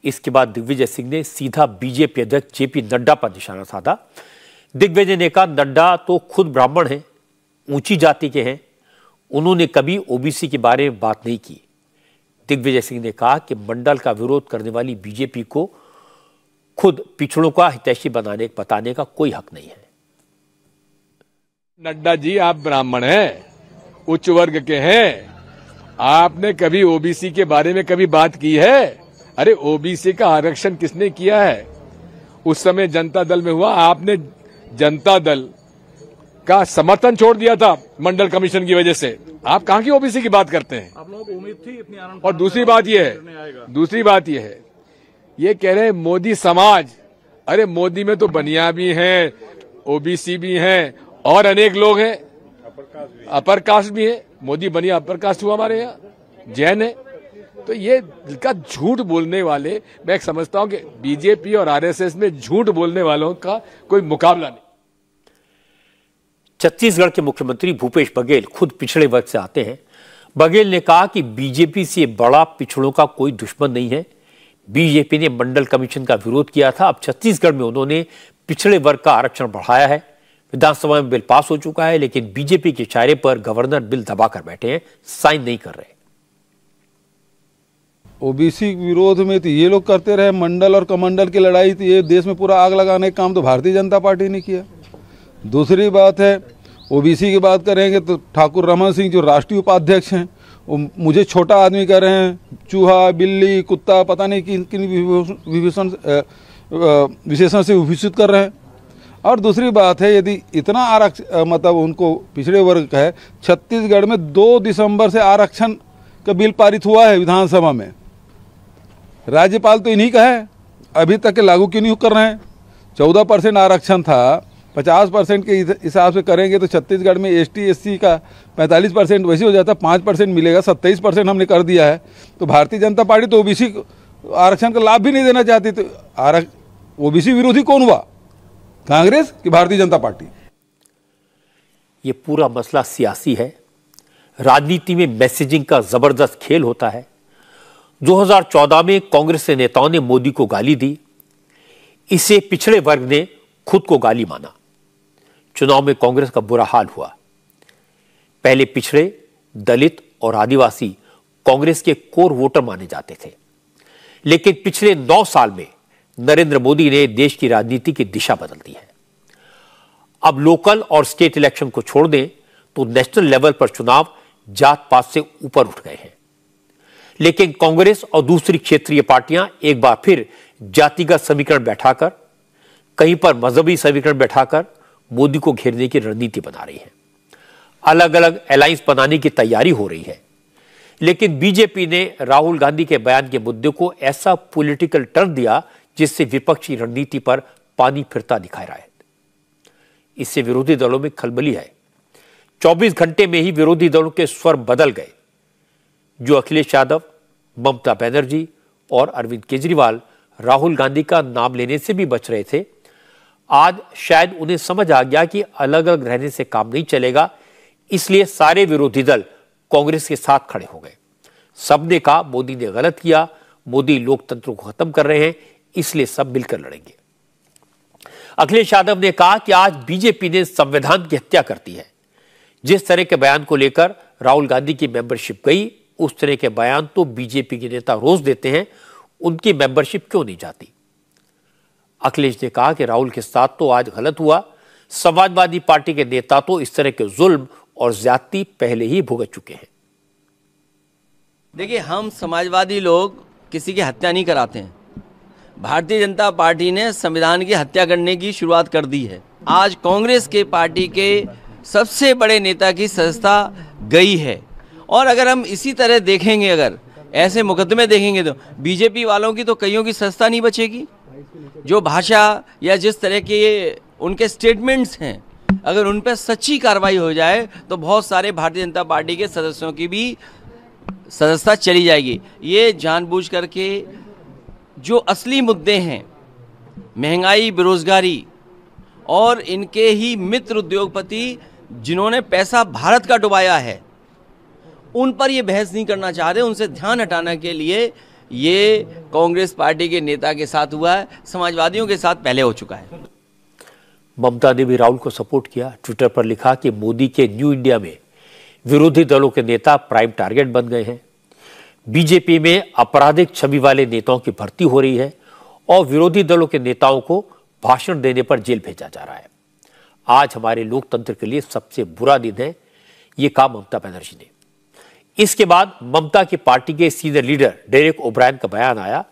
Speaker 1: इसके बाद दिग्विजय सिंह ने सीधा बीजेपी अध्यक्ष जेपी नड्डा पर निशाना साधा। दिग्विजय ने कहा, नड्डा तो खुद ब्राह्मण हैं, ऊंची जाति के हैं, उन्होंने कभी ओबीसी के बारे में बात नहीं की। दिग्विजय सिंह ने कहा कि मंडल का विरोध करने वाली बीजेपी को खुद पिछड़ों का हितैषी बताने का कोई हक नहीं है।
Speaker 5: नड्डा जी, आप ब्राह्मण हैं, उच्च वर्ग के हैं, आपने कभी ओबीसी के बारे में कभी बात की है? अरे ओबीसी का आरक्षण किसने किया है? उस समय जनता दल में हुआ, आपने जनता दल का समर्थन छोड़ दिया था मंडल कमीशन की वजह से। आप कहां की ओबीसी की बात करते हैं?
Speaker 13: आप लोगों को उम्मीद थी इतनी आनंद।
Speaker 5: और दूसरी बात यह है, ये कह रहे हैं मोदी समाज। अरे मोदी में तो बनिया भी हैं, ओबीसी भी हैं और अनेक लोग हैं, अपर कास्ट भी है। मोदी बनिया अपर कास्ट हुआ हमारे यहाँ, जैन है। तो ये का झूठ बोलने वाले, मैं समझता हूं कि बीजेपी और आरएसएस में झूठ बोलने वालों का कोई मुकाबला नहीं।
Speaker 1: छत्तीसगढ़ के मुख्यमंत्री भूपेश बघेल खुद पिछड़े वर्ग से आते हैं। बघेल ने कहा कि बीजेपी से बड़ा पिछड़ों का कोई दुश्मन नहीं है। बीजेपी ने मंडल कमीशन का विरोध किया था, अब छत्तीसगढ़ में उन्होंने पिछड़े वर्ग का आरक्षण बढ़ाया है। विधानसभा में बिल पास हो चुका है, लेकिन बीजेपी के इशारे पर गवर्नर बिल दबाकर बैठे हैं, साइन नहीं कर रहे।
Speaker 13: ओबीसी विरोध में तो ये लोग करते रहे, मंडल और कमंडल की लड़ाई, तो ये देश में पूरा आग लगाने का काम तो भारतीय जनता पार्टी ने किया। दूसरी बात है, ओबीसी की बात करेंगे तो ठाकुर रमन सिंह जो राष्ट्रीय उपाध्यक्ष हैं, वो मुझे छोटा आदमी कह रहे हैं, चूहा, बिल्ली, कुत्ता, पता नहीं किन किन विशेषण से विभूषित कर रहे हैं। और दूसरी बात है, यदि इतना आरक्षण मतलब उनको पिछड़े वर्ग का है, छत्तीसगढ़ में 2 दिसंबर से आरक्षण का बिल पारित हुआ है विधानसभा में। राज्यपाल तो इन्हीं का है, अभी तक के लागू क्यों नहीं कर रहे हैं? 14% आरक्षण था, 50% के हिसाब से करेंगे तो छत्तीसगढ़ में एसटी एससी का 45% वैसे हो जाता, 5% मिलेगा, 27% हमने कर दिया है। तो भारतीय जनता पार्टी तो ओबीसी आरक्षण का लाभ भी नहीं देना चाहती। तो ओबीसी विरोधी कौन हुआ, कांग्रेस कि भारतीय जनता पार्टी?
Speaker 1: ये पूरा मसला सियासी है। राजनीति में मैसेजिंग का जबरदस्त खेल होता है। 2014 में कांग्रेस के नेताओं ने मोदी को गाली दी, इसे पिछड़े वर्ग ने खुद को गाली माना। चुनाव में कांग्रेस का बुरा हाल हुआ। पहले पिछड़े, दलित और आदिवासी कांग्रेस के कोर वोटर माने जाते थे, लेकिन पिछले 9 साल में नरेंद्र मोदी ने देश की राजनीति की दिशा बदल दी है। अब लोकल और स्टेट इलेक्शन को छोड़ दें तो नेशनल लेवल पर चुनाव जात पात से ऊपर उठ गए हैं। लेकिन कांग्रेस और दूसरी क्षेत्रीय पार्टियां एक बार फिर जातिगत समीकरण बैठाकर, कहीं पर मजहबी समीकरण बैठाकर मोदी को घेरने की रणनीति बना रही है। अलग अलग अलायंस बनाने की तैयारी हो रही है। लेकिन बीजेपी ने राहुल गांधी के बयान के मुद्दे को ऐसा पॉलिटिकल टर्न दिया जिससे विपक्षी रणनीति पर पानी फिरता दिखाई रहा है। इससे विरोधी दलों में खलबली है। 24 घंटे में ही विरोधी दलों के स्वर बदल गए। जो अखिलेश यादव, ममता बनर्जी और अरविंद केजरीवाल राहुल गांधी का नाम लेने से भी बच रहे थे, आज शायद उन्हें समझ आ गया कि अलग अलग रहने से काम नहीं चलेगा, इसलिए सारे विरोधी दल कांग्रेस के साथ खड़े हो गए। सबने कहा मोदी ने गलत किया, मोदी लोकतंत्र को खत्म कर रहे हैं, इसलिए सब मिलकर लड़ेंगे। अखिलेश यादव ने कहा कि आज बीजेपी ने संविधान की हत्या कर दी है। जिस तरह के बयान को लेकर राहुल गांधी की मेंबरशिप गई, उस तरह के बयान तो बीजेपी के नेता रोज देते हैं, उनकी मेंबरशिप क्यों नहीं जाती? अखिलेश ने कहा कि राहुल के साथ तो आज गलत हुआ, समाजवादी पार्टी के नेता तो इस तरह के जुल्म और ज्यादती पहले ही भुगत चुके हैं।
Speaker 14: देखिए, हम समाजवादी लोग किसी की हत्या नहीं कराते हैं। भारतीय जनता पार्टी ने संविधान की हत्या करने की शुरुआत कर दी है। आज कांग्रेस के पार्टी के सबसे बड़े नेता की सदस्यता गई है, और अगर हम इसी तरह देखेंगे, अगर ऐसे मुकदमे देखेंगे तो बीजेपी वालों की तो कईयों की सदस्यता नहीं बचेगी। जो भाषा या जिस तरह के उनके स्टेटमेंट्स हैं, अगर उन पर सच्ची कार्रवाई हो जाए तो बहुत सारे भारतीय जनता पार्टी के सदस्यों की भी सदस्यता चली जाएगी। ये जानबूझ करके जो असली मुद्दे हैं, महंगाई, बेरोजगारी, और इनके ही मित्र उद्योगपति जिन्होंने पैसा भारत का डुबाया है, उन पर ये बहस नहीं करना चाह रहे। उनसे ध्यान हटाने के लिए ये कांग्रेस पार्टी के नेता के साथ हुआ है, समाजवादियों के साथ पहले हो चुका है।
Speaker 1: ममता ने भी राहुल को सपोर्ट किया। ट्विटर पर लिखा कि मोदी के न्यू इंडिया में विरोधी दलों के नेता प्राइम टारगेट बन गए हैं। बीजेपी में आपराधिक छवि वाले नेताओं की भर्ती हो रही है और विरोधी दलों के नेताओं को भाषण देने पर जेल भेजा जा रहा है। आज हमारे लोकतंत्र के लिए सबसे बुरा दिन है, ये कहा ममता बनर्जी ने। इसके बाद ममता की पार्टी के सीनियर लीडर डेरेक ओब्रायन का बयान आया।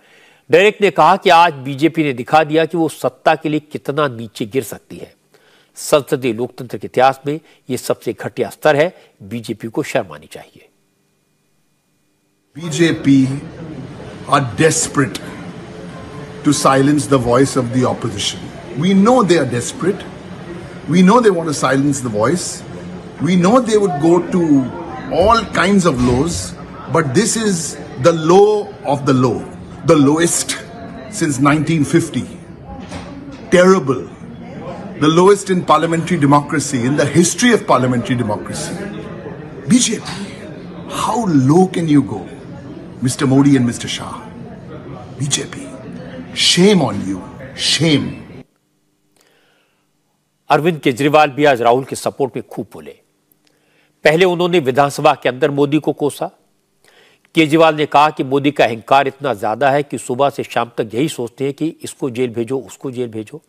Speaker 1: डेरेक ने कहा कि आज बीजेपी ने दिखा दिया कि वो सत्ता के लिए कितना नीचे गिर सकती है। संसदीय लोकतंत्र के इतिहास में यह सबसे घटिया स्तर है। बीजेपी को शर्म आनी चाहिए।
Speaker 15: BJP are desperate to silence the voice of the opposition. We know they are desperate. We know they want to silence the voice. We know they would go to all kinds of lows, but this is the low of the low, the lowest since 1950. Terrible. The lowest in parliamentary democracy, in the history of parliamentary democracy. BJP, how low can you go? Mr. Modi and Mr. Shah. BJP, shame on you. Shame.
Speaker 1: Arvind Kejriwal भी आज राहुल के support में खूब बोले। पहले उन्होंने विधानसभा के अंदर मोदी को कोसा। केजरीवाल ने कहा कि मोदी का अहंकार इतना ज्यादा है कि सुबह से शाम तक यही सोचते हैं कि इसको जेल भेजो, उसको जेल भेजो,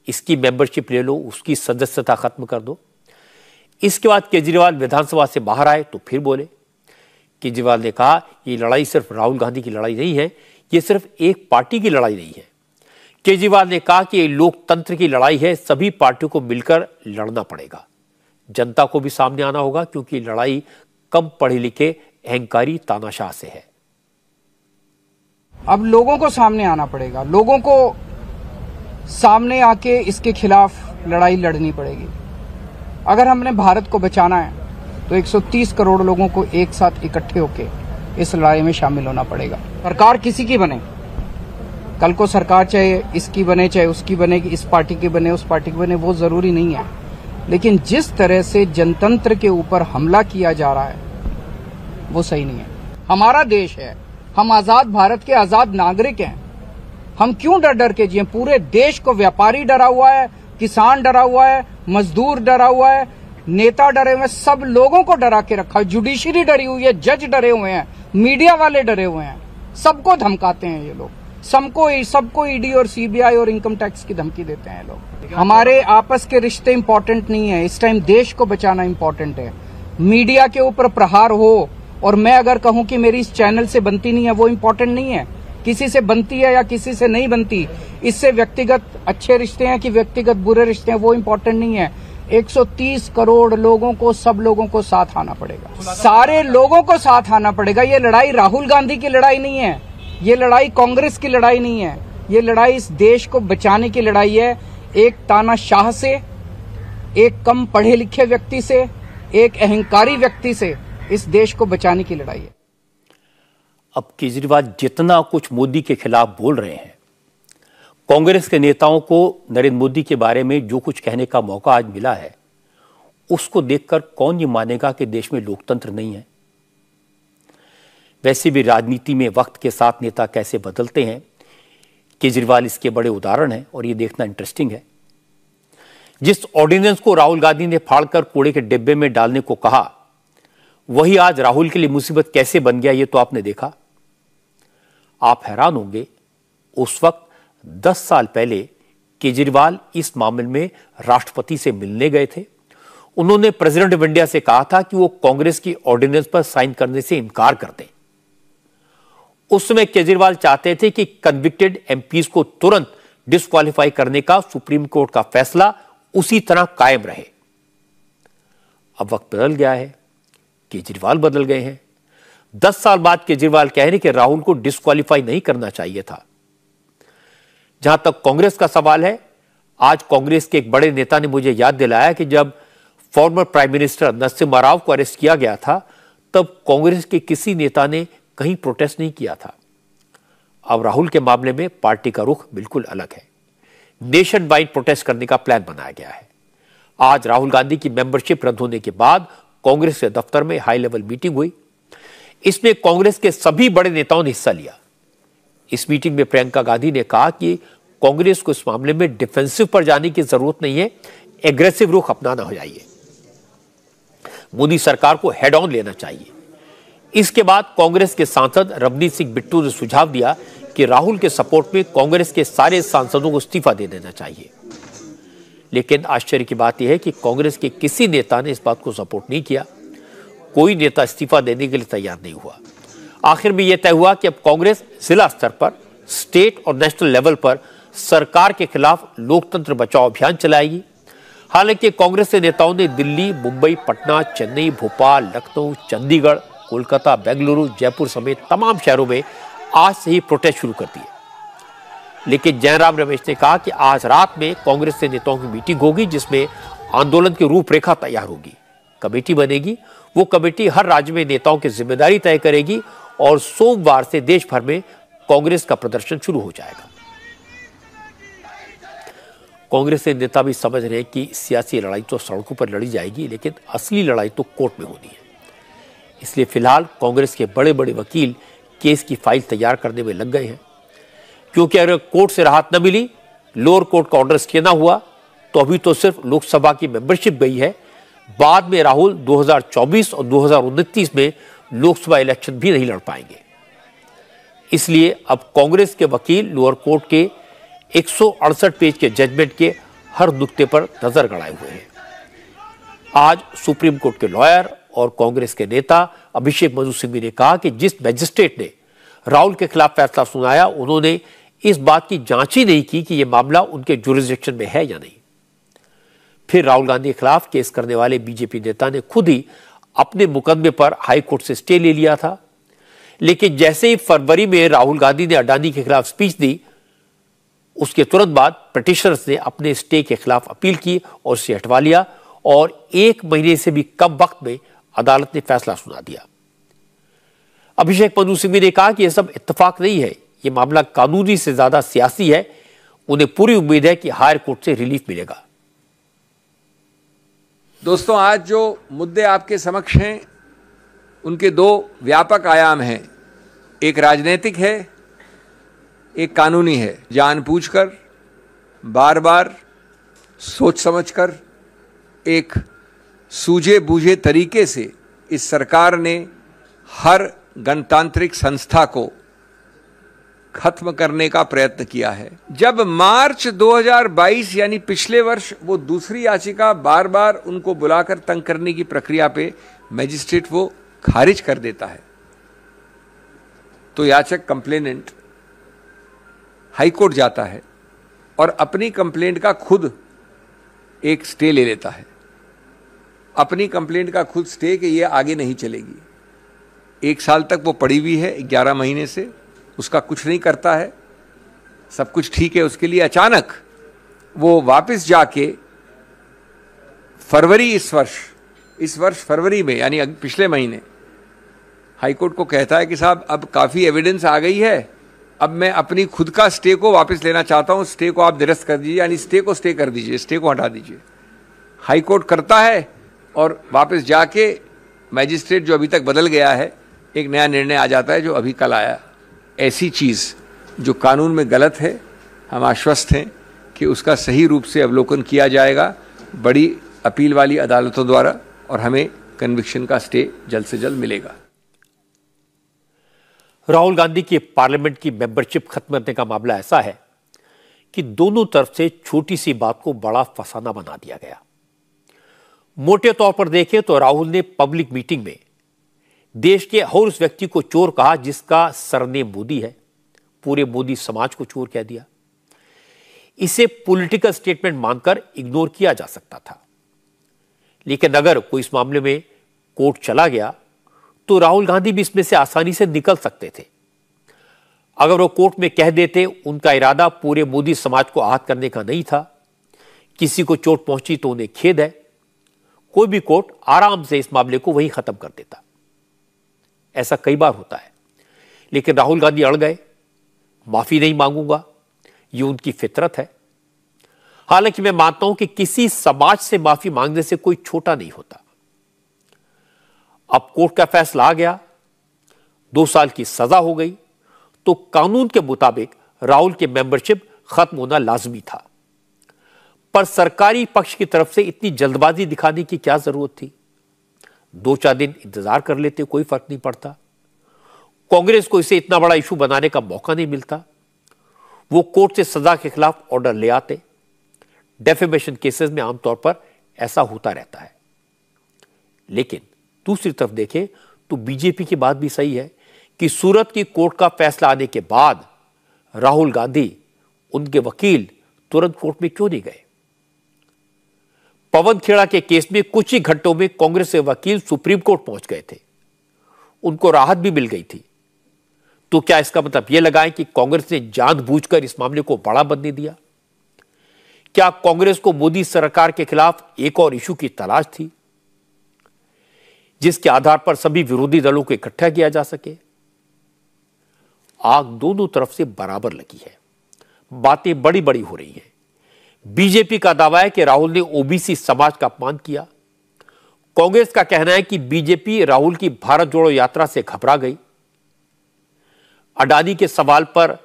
Speaker 1: इसकी मेंबरशिप ले लो, उसकी सदस्यता खत्म कर दो। इसके बाद केजरीवाल विधानसभा से बाहर आए तो फिर बोले। केजरीवाल ने कहा ये लड़ाई सिर्फ राहुल गांधी की लड़ाई नहीं है, ये सिर्फ एक पार्टी की लड़ाई नहीं है। केजरीवाल ने कहा कि ये लोकतंत्र की लड़ाई है, सभी पार्टियों को मिलकर लड़ना पड़ेगा। जनता को भी सामने आना होगा क्योंकि लड़ाई कम पढ़े लिखे अहंकारी तानाशाह से है।
Speaker 16: अब लोगों को सामने आना पड़ेगा, लोगों को सामने आके इसके खिलाफ लड़ाई लड़नी पड़ेगी। अगर हमने भारत को बचाना है तो 130 करोड़ लोगों को एक साथ इकट्ठे होके इस लड़ाई में शामिल होना पड़ेगा। सरकार किसी की बने, कल को सरकार चाहे इसकी बने चाहे उसकी बने, इस पार्टी की बने उस पार्टी की बने, वो जरूरी नहीं है। लेकिन जिस तरह से जनतंत्र के ऊपर हमला किया जा रहा है वो सही नहीं है। हमारा देश है, हम आजाद भारत के आजाद नागरिक हैं। हम क्यों डर डर के जिए? पूरे देश को व्यापारी डरा हुआ है, किसान डरा हुआ है, मजदूर डरा हुआ है, नेता डरे हुए हैं, सब लोगों को डरा के रखा है। जुडिशरी डरी हुई है, जज डरे हुए हैं, मीडिया वाले डरे हुए हैं, सबको धमकाते हैं ये लोग। सबको ईडी और सीबीआई और इनकम टैक्स की धमकी देते हैं लोग। हमारे आपस के रिश्ते इंपॉर्टेंट नहीं है, इस टाइम देश को बचाना इंपॉर्टेंट है। मीडिया के ऊपर प्रहार हो और मैं अगर कहूं कि मेरी इस चैनल से बनती नहीं है, वो इंपॉर्टेंट नहीं है। किसी से बनती है या किसी से नहीं बनती, इससे व्यक्तिगत अच्छे रिश्ते हैं कि व्यक्तिगत बुरे रिश्ते हैं, वो इंपॉर्टेंट नहीं है। 130 करोड़ लोगों को, सब लोगों को साथ आना पड़ेगा, सारे लोगों को साथ आना पड़ेगा। ये लड़ाई राहुल गांधी की लड़ाई नहीं है, ये लड़ाई कांग्रेस की लड़ाई नहीं है, ये लड़ाई इस देश को बचाने की लड़ाई है। एक तानाशाह से, एक कम पढ़े लिखे व्यक्ति से, एक अहंकारी व्यक्ति से इस देश को बचाने की लड़ाई है।
Speaker 1: अब केजरीवाल जितना कुछ मोदी के खिलाफ बोल रहे हैं, कांग्रेस के नेताओं को नरेंद्र मोदी के बारे में जो कुछ कहने का मौका आज मिला है, उसको देखकर कौन ये मानेगा कि देश में लोकतंत्र नहीं है। वैसे भी राजनीति में वक्त के साथ नेता कैसे बदलते हैं, केजरीवाल इसके बड़े उदाहरण हैं और ये देखना इंटरेस्टिंग है। जिस ऑर्डिनेंस को राहुल गांधी ने फाड़कर कूड़े के डिब्बे में डालने को कहा, वही आज राहुल के लिए मुसीबत कैसे बन गया, ये तो आपने देखा। आप हैरान होंगे, उस वक्त 10 साल पहले केजरीवाल इस मामले में राष्ट्रपति से मिलने गए थे। उन्होंने प्रेसिडेंट ऑफ इंडिया से कहा था कि वो कांग्रेस की ऑर्डिनेंस पर साइन करने से इनकार कर दें। उस समय केजरीवाल चाहते थे कि कन्विक्टेड एमपीज को तुरंत डिस्क्वालीफाई करने का सुप्रीम कोर्ट का फैसला उसी तरह कायम रहे। अब वक्त बदल गया है, केजरीवाल बदल गए हैं। 10 साल बाद केजरीवाल कह रहे हैं कि राहुल को डिस्क्वालीफाई नहीं करना चाहिए था। जहां तक कांग्रेस का सवाल है, आज कांग्रेस के एक बड़े नेता ने मुझे याद दिलाया कि जब former prime minister Narasimha Rao को अरेस्ट किया गया था, तब कांग्रेस के किसी नेता ने कहीं प्रोटेस्ट नहीं किया था। अब राहुल के मामले में पार्टी का रुख बिल्कुल अलग है। नेशन वाइड प्रोटेस्ट करने का प्लान बनाया गया है। आज राहुल गांधी की मेंबरशिप रद्द होने के बाद कांग्रेस के दफ्तर में हाई लेवल मीटिंग हुई। इसमें कांग्रेस के सभी बड़े नेताओं ने हिस्सा लिया। इस मीटिंग में प्रियंका गांधी ने कहा कि कांग्रेस को इस मामले में डिफेंसिव पर जाने की जरूरत नहीं है, एग्रेसिव रुख अपनाना हो जाइए। मोदी सरकार को हेड ऑन लेना चाहिए। इसके बाद कांग्रेस के सांसद रवनीत सिंह बिट्टू ने सुझाव दिया कि राहुल के सपोर्ट में कांग्रेस के सारे सांसदों को इस्तीफा दे देना चाहिए। लेकिन आश्चर्य की बात यह है कि कांग्रेस के किसी नेता ने इस बात को सपोर्ट नहीं किया। कोई नेता इस्तीफा देने के लिए तैयार नहीं हुआ। आखिर में यह तय हुआ कि अब कांग्रेस जिला स्तर पर, स्टेट और नेशनल लेवल पर सरकार के खिलाफ लोकतंत्र बचाओ अभियान चलाएगी। हालांकि कांग्रेस के नेताओं ने दिल्ली, मुंबई, पटना, चेन्नई, भोपाल, लखनऊ, चंडीगढ़, कोलकाता, बेंगलुरु, जयपुर समेत तमाम शहरों में आज से ही प्रोटेस्ट शुरू कर दिए। लेकिन जयराम रमेश ने कहा कि आज रात में कांग्रेस के नेताओं की मीटिंग होगी, जिसमें आंदोलन की रूपरेखा तैयार होगी, कमेटी बनेगी। वो कमेटी हर राज्य में नेताओं की जिम्मेदारी तय करेगी और सोमवार से देश भर में कांग्रेस का प्रदर्शन शुरू हो जाएगा। कांग्रेस के नेता भी समझ रहे हैं कि सियासी लड़ाई तो सड़कों पर लड़ी जाएगी, लेकिन असली लड़ाई तो कोर्ट में होनी है। इसलिए फिलहाल कांग्रेस के बड़े बड़े वकील केस की फाइल तैयार करने में लग गए हैं, क्योंकि अगर कोर्ट से राहत न मिली, लोअर कोर्ट का ऑर्डर स्टे ना हुआ, तो अभी तो सिर्फ लोकसभा की मेंबरशिप गई है। बाद में राहुल 2024 और 2029 में लोकसभा इलेक्शन भी नहीं लड़ पाएंगे। इसलिए अब कांग्रेस के वकील लोअर कोर्ट के 168 पेज के जजमेंट के हर नुक्ते पर नजर गड़ाए हुए हैं। आज सुप्रीम कोर्ट के लॉयर और कांग्रेस के नेता अभिषेक मनु सिंघवी ने कहा कि जिस मैजिस्ट्रेट ने राहुल के खिलाफ फैसला सुनाया, उन्होंने इस बात की जांच ही नहीं की कि यह मामला उनके जुरिसडिक्शन में है या नहीं। फिर राहुल गांधी के खिलाफ केस करने वाले बीजेपी नेता ने खुद ही अपने मुकदमे पर हाई कोर्ट से स्टे ले लिया था। लेकिन जैसे ही फरवरी में राहुल गांधी ने अडानी के खिलाफ स्पीच दी, उसके तुरंत बाद पिटिशनर्स ने अपने स्टे के खिलाफ अपील की और उसे हटवा लिया और 1 महीने से भी कम वक्त में अदालत ने फैसला सुना दिया। अभिषेक मनु सिंघवी ने कहा कि यह सब इत्तेफाक नहीं है, यह मामला कानूनी से ज्यादा सियासी है। उन्हें पूरी उम्मीद है कि हायर कोर्ट से रिलीफ मिलेगा।
Speaker 5: दोस्तों, आज जो मुद्दे आपके समक्ष हैं, उनके 2 व्यापक आयाम हैं। एक राजनीतिक है, एक कानूनी है। जानबूझकर, बार बार सोच समझकर, एक सूझे बूझे तरीके से इस सरकार ने हर गणतांत्रिक संस्था को खत्म करने का प्रयत्न किया है। जब मार्च 2022 यानी पिछले वर्ष वो दूसरी याचिका बार बार उनको बुलाकर तंग करने की प्रक्रिया पे मैजिस्ट्रेट वो खारिज कर देता है, तो याचक कंप्लेनेंट हाईकोर्ट जाता है और अपनी कंप्लेंट का खुद एक स्टे ले लेता है। अपनी कंप्लेंट का खुद स्टे कि ये आगे नहीं चलेगी। 1 साल तक वो पड़ी हुई है, 11 महीने से उसका कुछ नहीं करता है, सब कुछ ठीक है उसके लिए। अचानक वो वापस जाके फरवरी इस वर्ष फरवरी में यानी पिछले महीने हाईकोर्ट को कहता है कि साहब अब काफ़ी एविडेंस आ गई है, अब मैं अपनी खुद का स्टे को वापस लेना चाहता हूं, स्टे को आप निरस्त कर दीजिए, यानी स्टे को स्टे कर दीजिए, स्टे को हटा दीजिए। हाईकोर्ट करता है और वापस जाके मैजिस्ट्रेट जो अभी तक बदल गया है, एक नया निर्णय आ जाता है जो अभी कल आया। ऐसी चीज़ जो कानून में गलत है, हम आश्वस्त हैं कि उसका सही रूप से अवलोकन किया जाएगा बड़ी अपील वाली अदालतों द्वारा और हमें कन्विक्शन का स्टे जल्द से जल्द मिलेगा।
Speaker 1: राहुल गांधी की पार्लियामेंट की मेंबरशिप खत्म करने का मामला ऐसा है कि दोनों तरफ से छोटी सी बात को बड़ा फसाना बना दिया गया। मोटे तौर पर देखें तो राहुल ने पब्लिक मीटिंग में देश के हर उस व्यक्ति को चोर कहा जिसका सरनेम मोदी है, पूरे मोदी समाज को चोर कह दिया। इसे पॉलिटिकल स्टेटमेंट मानकर इग्नोर किया जा सकता था, लेकिन अगर कोई इस मामले में कोर्ट चला गया तो राहुल गांधी भी इसमें से आसानी से निकल सकते थे। अगर वो कोर्ट में कह देते उनका इरादा पूरे मोदी समाज को आहत करने का नहीं था, किसी को चोट पहुंची तो उन्हें खेद है, कोई भी कोर्ट आराम से इस मामले को वहीं खत्म कर देता। ऐसा कई बार होता है, लेकिन राहुल गांधी अड़ गए, माफी नहीं मांगूंगा, ये उनकी फितरत है। हालांकि मैं मानता हूं कि किसी समाज से माफी मांगने से कोई छोटा नहीं होता। अब कोर्ट का फैसला आ गया, 2 साल की सजा हो गई, तो कानून के मुताबिक राहुल की मेंबरशिप खत्म होना लाजमी था। पर सरकारी पक्ष की तरफ से इतनी जल्दबाजी दिखाने की क्या जरूरत थी? 2-4 दिन इंतजार कर लेते, कोई फर्क नहीं पड़ता। कांग्रेस को इसे इतना बड़ा इशू बनाने का मौका नहीं मिलता। वो कोर्ट से सजा के खिलाफ ऑर्डर ले आते। डेफेमेशन केसेस में आमतौर पर ऐसा होता रहता है। लेकिन दूसरी तरफ देखें तो बीजेपी की बात भी सही है कि सूरत की कोर्ट का फैसला आने के बाद राहुल गांधी, उनके वकील तुरंत कोर्ट में क्यों नहीं गए? पवन खेड़ा के केस में कुछ ही घंटों में कांग्रेस के वकील सुप्रीम कोर्ट पहुंच गए थे। उनको राहत भी मिल गई थी। तो क्या इसका मतलब यह लगाएं कि कांग्रेस ने जानबूझकर इस मामले को बड़ा बनने दिया? क्या कांग्रेस को मोदी सरकार के खिलाफ एक और इशू की तलाश थी जिसके आधार पर सभी विरोधी दलों को इकट्ठा किया जा सके? आग दोनों तरफ से बराबर लगी है। बातें बड़ी बड़ी हो रही हैं। बीजेपी का दावा है कि राहुल ने ओबीसी समाज का अपमान किया। कांग्रेस का कहना है कि बीजेपी राहुल की भारत जोड़ो यात्रा से घबरा गई। अडानी के सवाल पर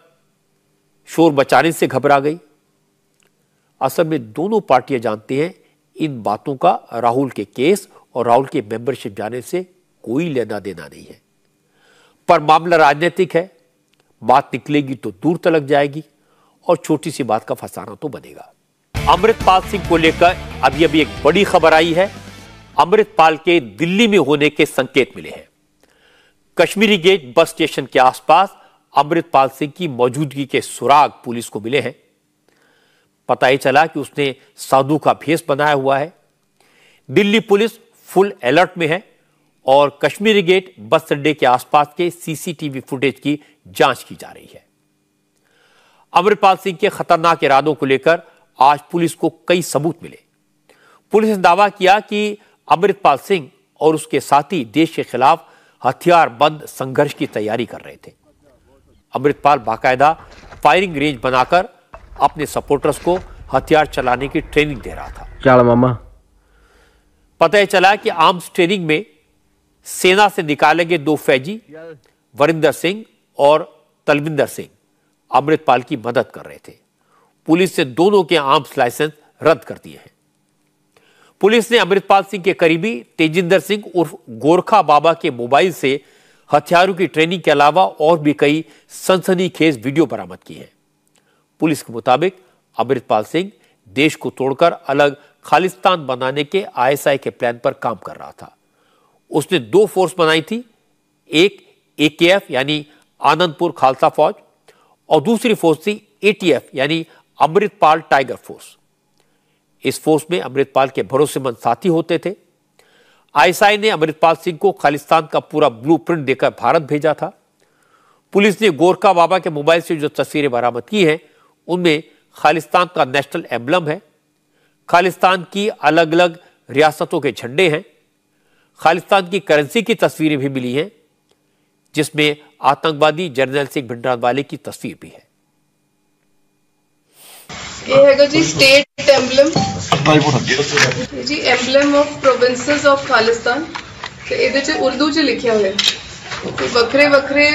Speaker 1: शोर मचाने से घबरा गई। असल में दोनों पार्टियां जानती हैं इन बातों का राहुल के केस और राहुल के मेंबरशिप जाने से कोई लेना देना नहीं है। पर मामला राजनीतिक है। बात निकलेगी तो दूर तलक जाएगी और छोटी सी बात का फसाना तो बनेगा। अमृतपाल सिंह को लेकर अभी एक बड़ी खबर आई है। अमृतपाल के दिल्ली में होने के संकेत मिले हैं। कश्मीरी गेट बस स्टेशन के आसपास अमृतपाल सिंह की मौजूदगी के सुराग पुलिस को मिले हैं। पता ही चला कि उसने साधु का भेष बनाया हुआ है। दिल्ली पुलिस फुल अलर्ट में है और कश्मीरी गेट बस अड्डे के आसपास के सीसीटीवी फुटेज की जांच की जा रही है। अमृतपाल सिंह के खतरनाक इरादों को लेकर आज पुलिस को कई सबूत मिले। पुलिस ने दावा किया कि अमृतपाल सिंह और उसके साथी देश के खिलाफ हथियारबंद संघर्ष की तैयारी कर रहे थे। अमृतपाल बाकायदा फायरिंग रेंज बनाकर अपने सपोर्टर्स को हथियार चलाने की ट्रेनिंग दे रहा था।
Speaker 17: चल मामा।
Speaker 1: पता चला कि आर्म्स ट्रेनिंग में सेना से निकाले गए 2 फौजी वरिंदर सिंह और तलविंदर सिंह अमृतपाल की मदद कर रहे थे। पुलिस ने दोनों के आर्म्स लाइसेंस रद्द कर दिए हैं। पुलिस ने अमृतपाल सिंह के करीबी तेजिंदर सिंह उर्फ गोरखा बाबा के मोबाइल से हथियारों की ट्रेनिंग के अलावा और भी कई सनसनीखेज वीडियो बरामद की है। पुलिस के मुताबिक अमृतपाल सिंह देश को तोड़कर अलग खालिस्तान बनाने के आईएसआई के प्लान पर काम कर रहा था। उसने 2 फोर्स बनाई थी, एक एकेएफ यानी आनंदपुर खालसा फौज और दूसरी फोर्स थी एटीएफ यानी अमृतपाल टाइगर फोर्स। इस फोर्स में अमृतपाल के भरोसेमंद साथी होते थे। आईएसआई ने अमृतपाल सिंह को खालिस्तान का पूरा ब्लूप्रिंट देकर भारत भेजा था। पुलिस ने गोरखा बाबा के मोबाइल से जो तस्वीरें बरामद की हैं उनमें खालिस्तान का नेशनल एम्बलम है। खालिस्तान की अलग अलग रियासतों के झंडे हैं। खालिस्तान की करेंसी की तस्वीरें भी मिली हैं जिसमें आतंकवादी जर्नैल सिंह भिंडरांवाले की तस्वीर भी है।
Speaker 18: ये हैगा जी स्टेट एम्बलम जी, emblem of provinces of Khalistan. ते ਇਹਦੇ ਚ ਉਰਦੂ ਚ ਲਿਖਿਆ ਹੋਇਆ ਕਿ ਵੱਖਰੇ ਵੱਖਰੇ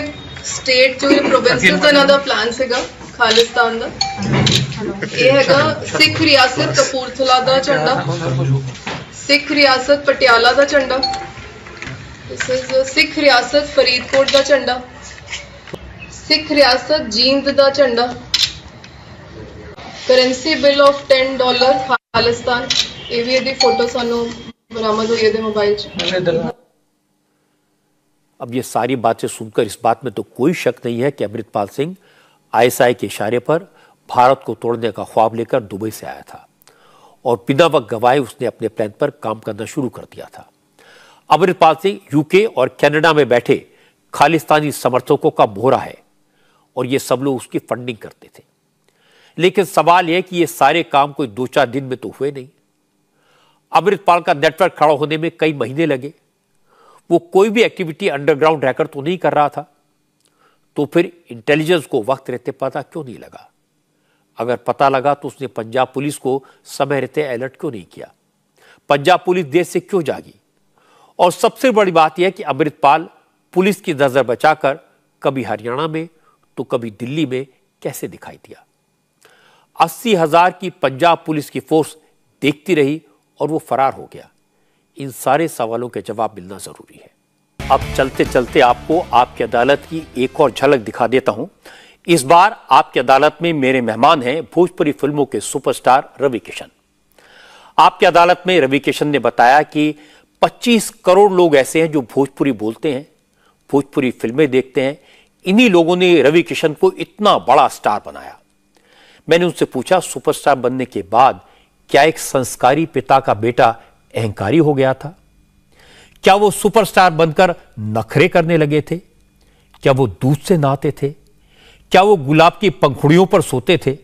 Speaker 18: ਸਟੇਟ ਜੋ ਪ੍ਰੋਵਿੰਸਸ ਦਾ ਇਹਨਾਂ ਦਾ ਪਲਾਨ ਸੀਗਾ ਖਾਲਿਸਤਾਨ ਦਾ। ਇਹ ਹੈਗਾ ਸਿੱਖ ਰਿਆਸਤ ਕਪੂਰਥਲਾ ਦਾ ਝੰਡਾ, ਸਿੱਖ ਰਿਆਸਤ ਪਟਿਆਲਾ ਦਾ ਝੰਡਾ, ਦਿਸ ਇਜ਼ ਸਿੱਖ ਰਿਆਸਤ ਫਰੀਦਕੋਟ ਦਾ ਝੰਡਾ, ਸਿੱਖ ਰਿਆਸਤ ਜੀਂਦ ਦਾ ਝੰਡਾ, करेंसी बिल ऑफ $10 खालिस्तान। ये भी यदि फोटो सानू बरामद हुई है मोबाइल च।
Speaker 1: अब ये सारी बातें सुनकर इस बात में तो कोई शक नहीं है कि अमृतपाल सिंह आईएसआई के इशारे पर भारत को तोड़ने का ख्वाब लेकर दुबई से आया था और बिना वक्त गवाए उसने अपने प्लान पर काम करना शुरू कर दिया था। अमृतपाल सिंह यूके और कनाडा में बैठे खालिस्तानी समर्थकों का मोहरा है और ये सब लोग उसकी फंडिंग करते थे। लेकिन सवाल यह कि ये सारे काम कोई 2-4 दिन में तो हुए नहीं। अमृतपाल का नेटवर्क खड़ा होने में कई महीने लगे। वो कोई भी एक्टिविटी अंडरग्राउंड रहकर तो नहीं कर रहा था, तो फिर इंटेलिजेंस को वक्त रहते पता क्यों नहीं लगा? अगर पता लगा तो उसने पंजाब पुलिस को समय रहते अलर्ट क्यों नहीं किया? पंजाब पुलिस देश से क्यों जागी? और सबसे बड़ी बात यह है कि अमृतपाल पुलिस की नजर बचाकर कभी हरियाणा में तो कभी दिल्ली में कैसे दिखाई दिया? 80,000 की पंजाब पुलिस की फोर्स देखती रही और वो फरार हो गया। इन सारे सवालों के जवाब मिलना जरूरी है। अब चलते चलते आपको आपकी अदालत की एक और झलक दिखा देता हूं। इस बार आपकी अदालत में मेरे मेहमान हैं भोजपुरी फिल्मों के सुपरस्टार रवि किशन। आपकी अदालत में रवि किशन ने बताया कि 25 करोड़ लोग ऐसे हैं जो भोजपुरी बोलते हैं, भोजपुरी फिल्में देखते हैं। इन्हीं लोगों ने रवि किशन को इतना बड़ा स्टार बनाया। मैंने उनसे पूछा, सुपरस्टार बनने के बाद क्या एक संस्कारी पिता का बेटा अहंकारी हो गया था? क्या वो सुपरस्टार बनकर नखरे करने लगे थे? क्या वो दूध से नहाते थे? क्या वो गुलाब की पंखुड़ियों पर सोते थे?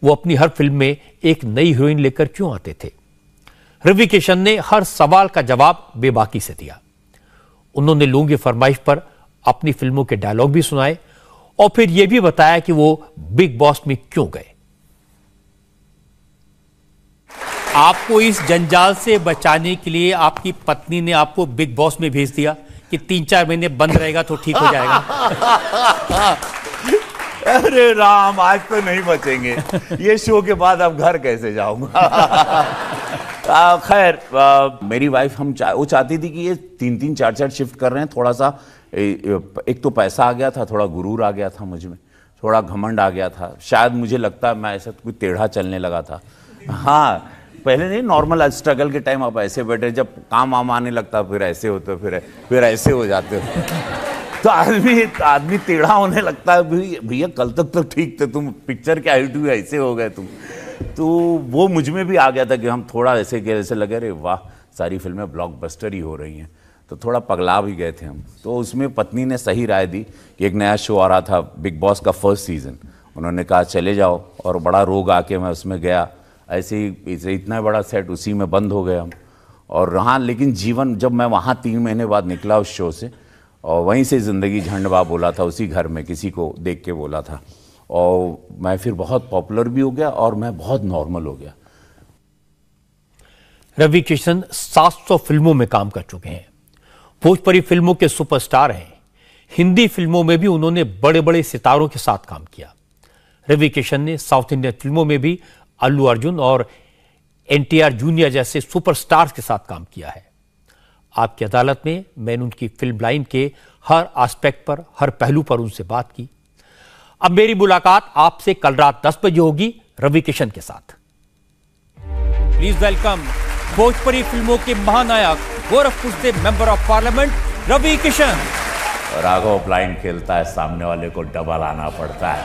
Speaker 1: वो अपनी हर फिल्म में एक नई हीरोइन लेकर क्यों आते थे? रवि किशन ने हर सवाल का जवाब बेबाकी से दिया। उन्होंने लोगों की फरमाइश पर अपनी फिल्मों के डायलॉग भी सुनाए और फिर यह भी बताया कि वो बिग बॉस में क्यों गए। आपको इस जंजाल से बचाने के लिए आपकी पत्नी ने आपको बिग बॉस में भेज दिया कि 3-4 महीने बंद रहेगा तो ठीक हो जाएगा।
Speaker 17: अरे राम, आज तो नहीं बचेंगे। ये शो के बाद अब घर कैसे जाऊंगा? खैर, मेरी वाइफ वो चाहती थी कि ये 3-3, 4-4 शिफ्ट कर रहे हैं। थोड़ा सा एक तो पैसा आ गया था, थोड़ा गुरूर आ गया था मुझ में, थोड़ा घमंड आ गया था। शायद मुझे लगता है मैं ऐसा कोई टेढ़ा चलने लगा था। हाँ, पहले नहीं, नॉर्मल स्ट्रगल के टाइम आप ऐसे बैठे, जब काम वाम आने लगता फिर ऐसे होते, फिर ऐसे हो जाते हो। तो आदमी टेढ़ा होने लगता है। भैया कल तक तो ठीक थे तुम, पिक्चर के हाइट हुई ऐसे हो गए तुम। तो वो मुझ में भी आ गया था कि हम थोड़ा ऐसे गए, ऐसे लगे अरे वाह सारी फिल्में ब्लॉकबस्टर ही हो रही हैं। तो थोड़ा पगला भी गए थे हम। तो उसमें पत्नी ने सही राय दी कि एक नया शो आ रहा था, बिग बॉस का फर्स्ट सीज़न। उन्होंने कहा चले जाओ, और बड़ा रोग आके मैं उसमें गया। ऐसे ही इतना बड़ा सेट उसी में बंद हो गए हम। और हाँ, लेकिन जीवन, जब मैं वहाँ 3 महीने बाद निकला उस शो से, और वहीं से ज़िंदगी झंडवा बोला था, उसी घर में किसी को देख के बोला था। और मैं फिर बहुत पॉपुलर भी हो गया और मैं बहुत नॉर्मल हो गया।
Speaker 1: रवि किशन 700 फिल्मों में काम कर चुके हैं, भोजपुरी फिल्मों के सुपरस्टार हैं। हिंदी फिल्मों में भी उन्होंने बड़े बड़े सितारों के साथ काम किया। रवि किशन ने साउथ इंडियन फिल्मों में भी अल्लू अर्जुन और NTR जूनियर जैसे सुपरस्टार्स के साथ काम किया है। आपकी अदालत में मैंने उनकी फिल्म लाइन के हर एस्पेक्ट पर, हर पहलू पर उनसे बात की। अब मेरी मुलाकात आपसे कल रात 10 बजे होगी रवि किशन के साथ। प्लीज वेलकम भोजपुरी फिल्मों के महानायक, गोरखपुर से member of parliament Ravi Kishan.
Speaker 17: Raghav blind खेलता है, सामने वाले को डबल आना पड़ता है,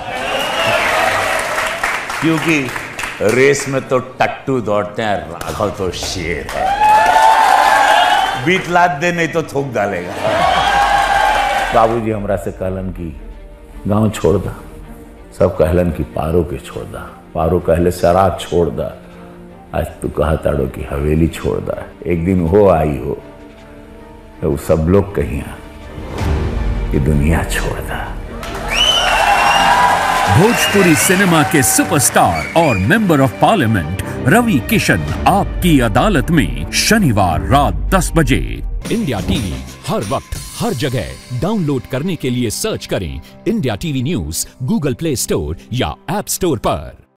Speaker 17: क्योंकि रेस में तो टट्टू दौड़ते हैं, राघव तो शेर है। बीट लाद दे नहीं तो थूक डालेगा। बाबूजी हमरा से कहलन की गांव छोड़ दा, सब कहलन की पारो के छोड़ दा, पारो कहले शराब छोड़ दा, आज तू कहा ताड़ो की हवेली छोड़ दा। एक दिन हो आई हो तो सब लोग कहिया कि दुनिया छोड़ दा।
Speaker 19: भोजपुरी सिनेमा के सुपरस्टार और member of parliament Ravi Kishan आपकी अदालत में शनिवार रात 10 बजे।
Speaker 20: इंडिया टीवी हर वक्त हर जगह डाउनलोड करने के लिए सर्च करें India TV news Google play store या ऐप स्टोर पर।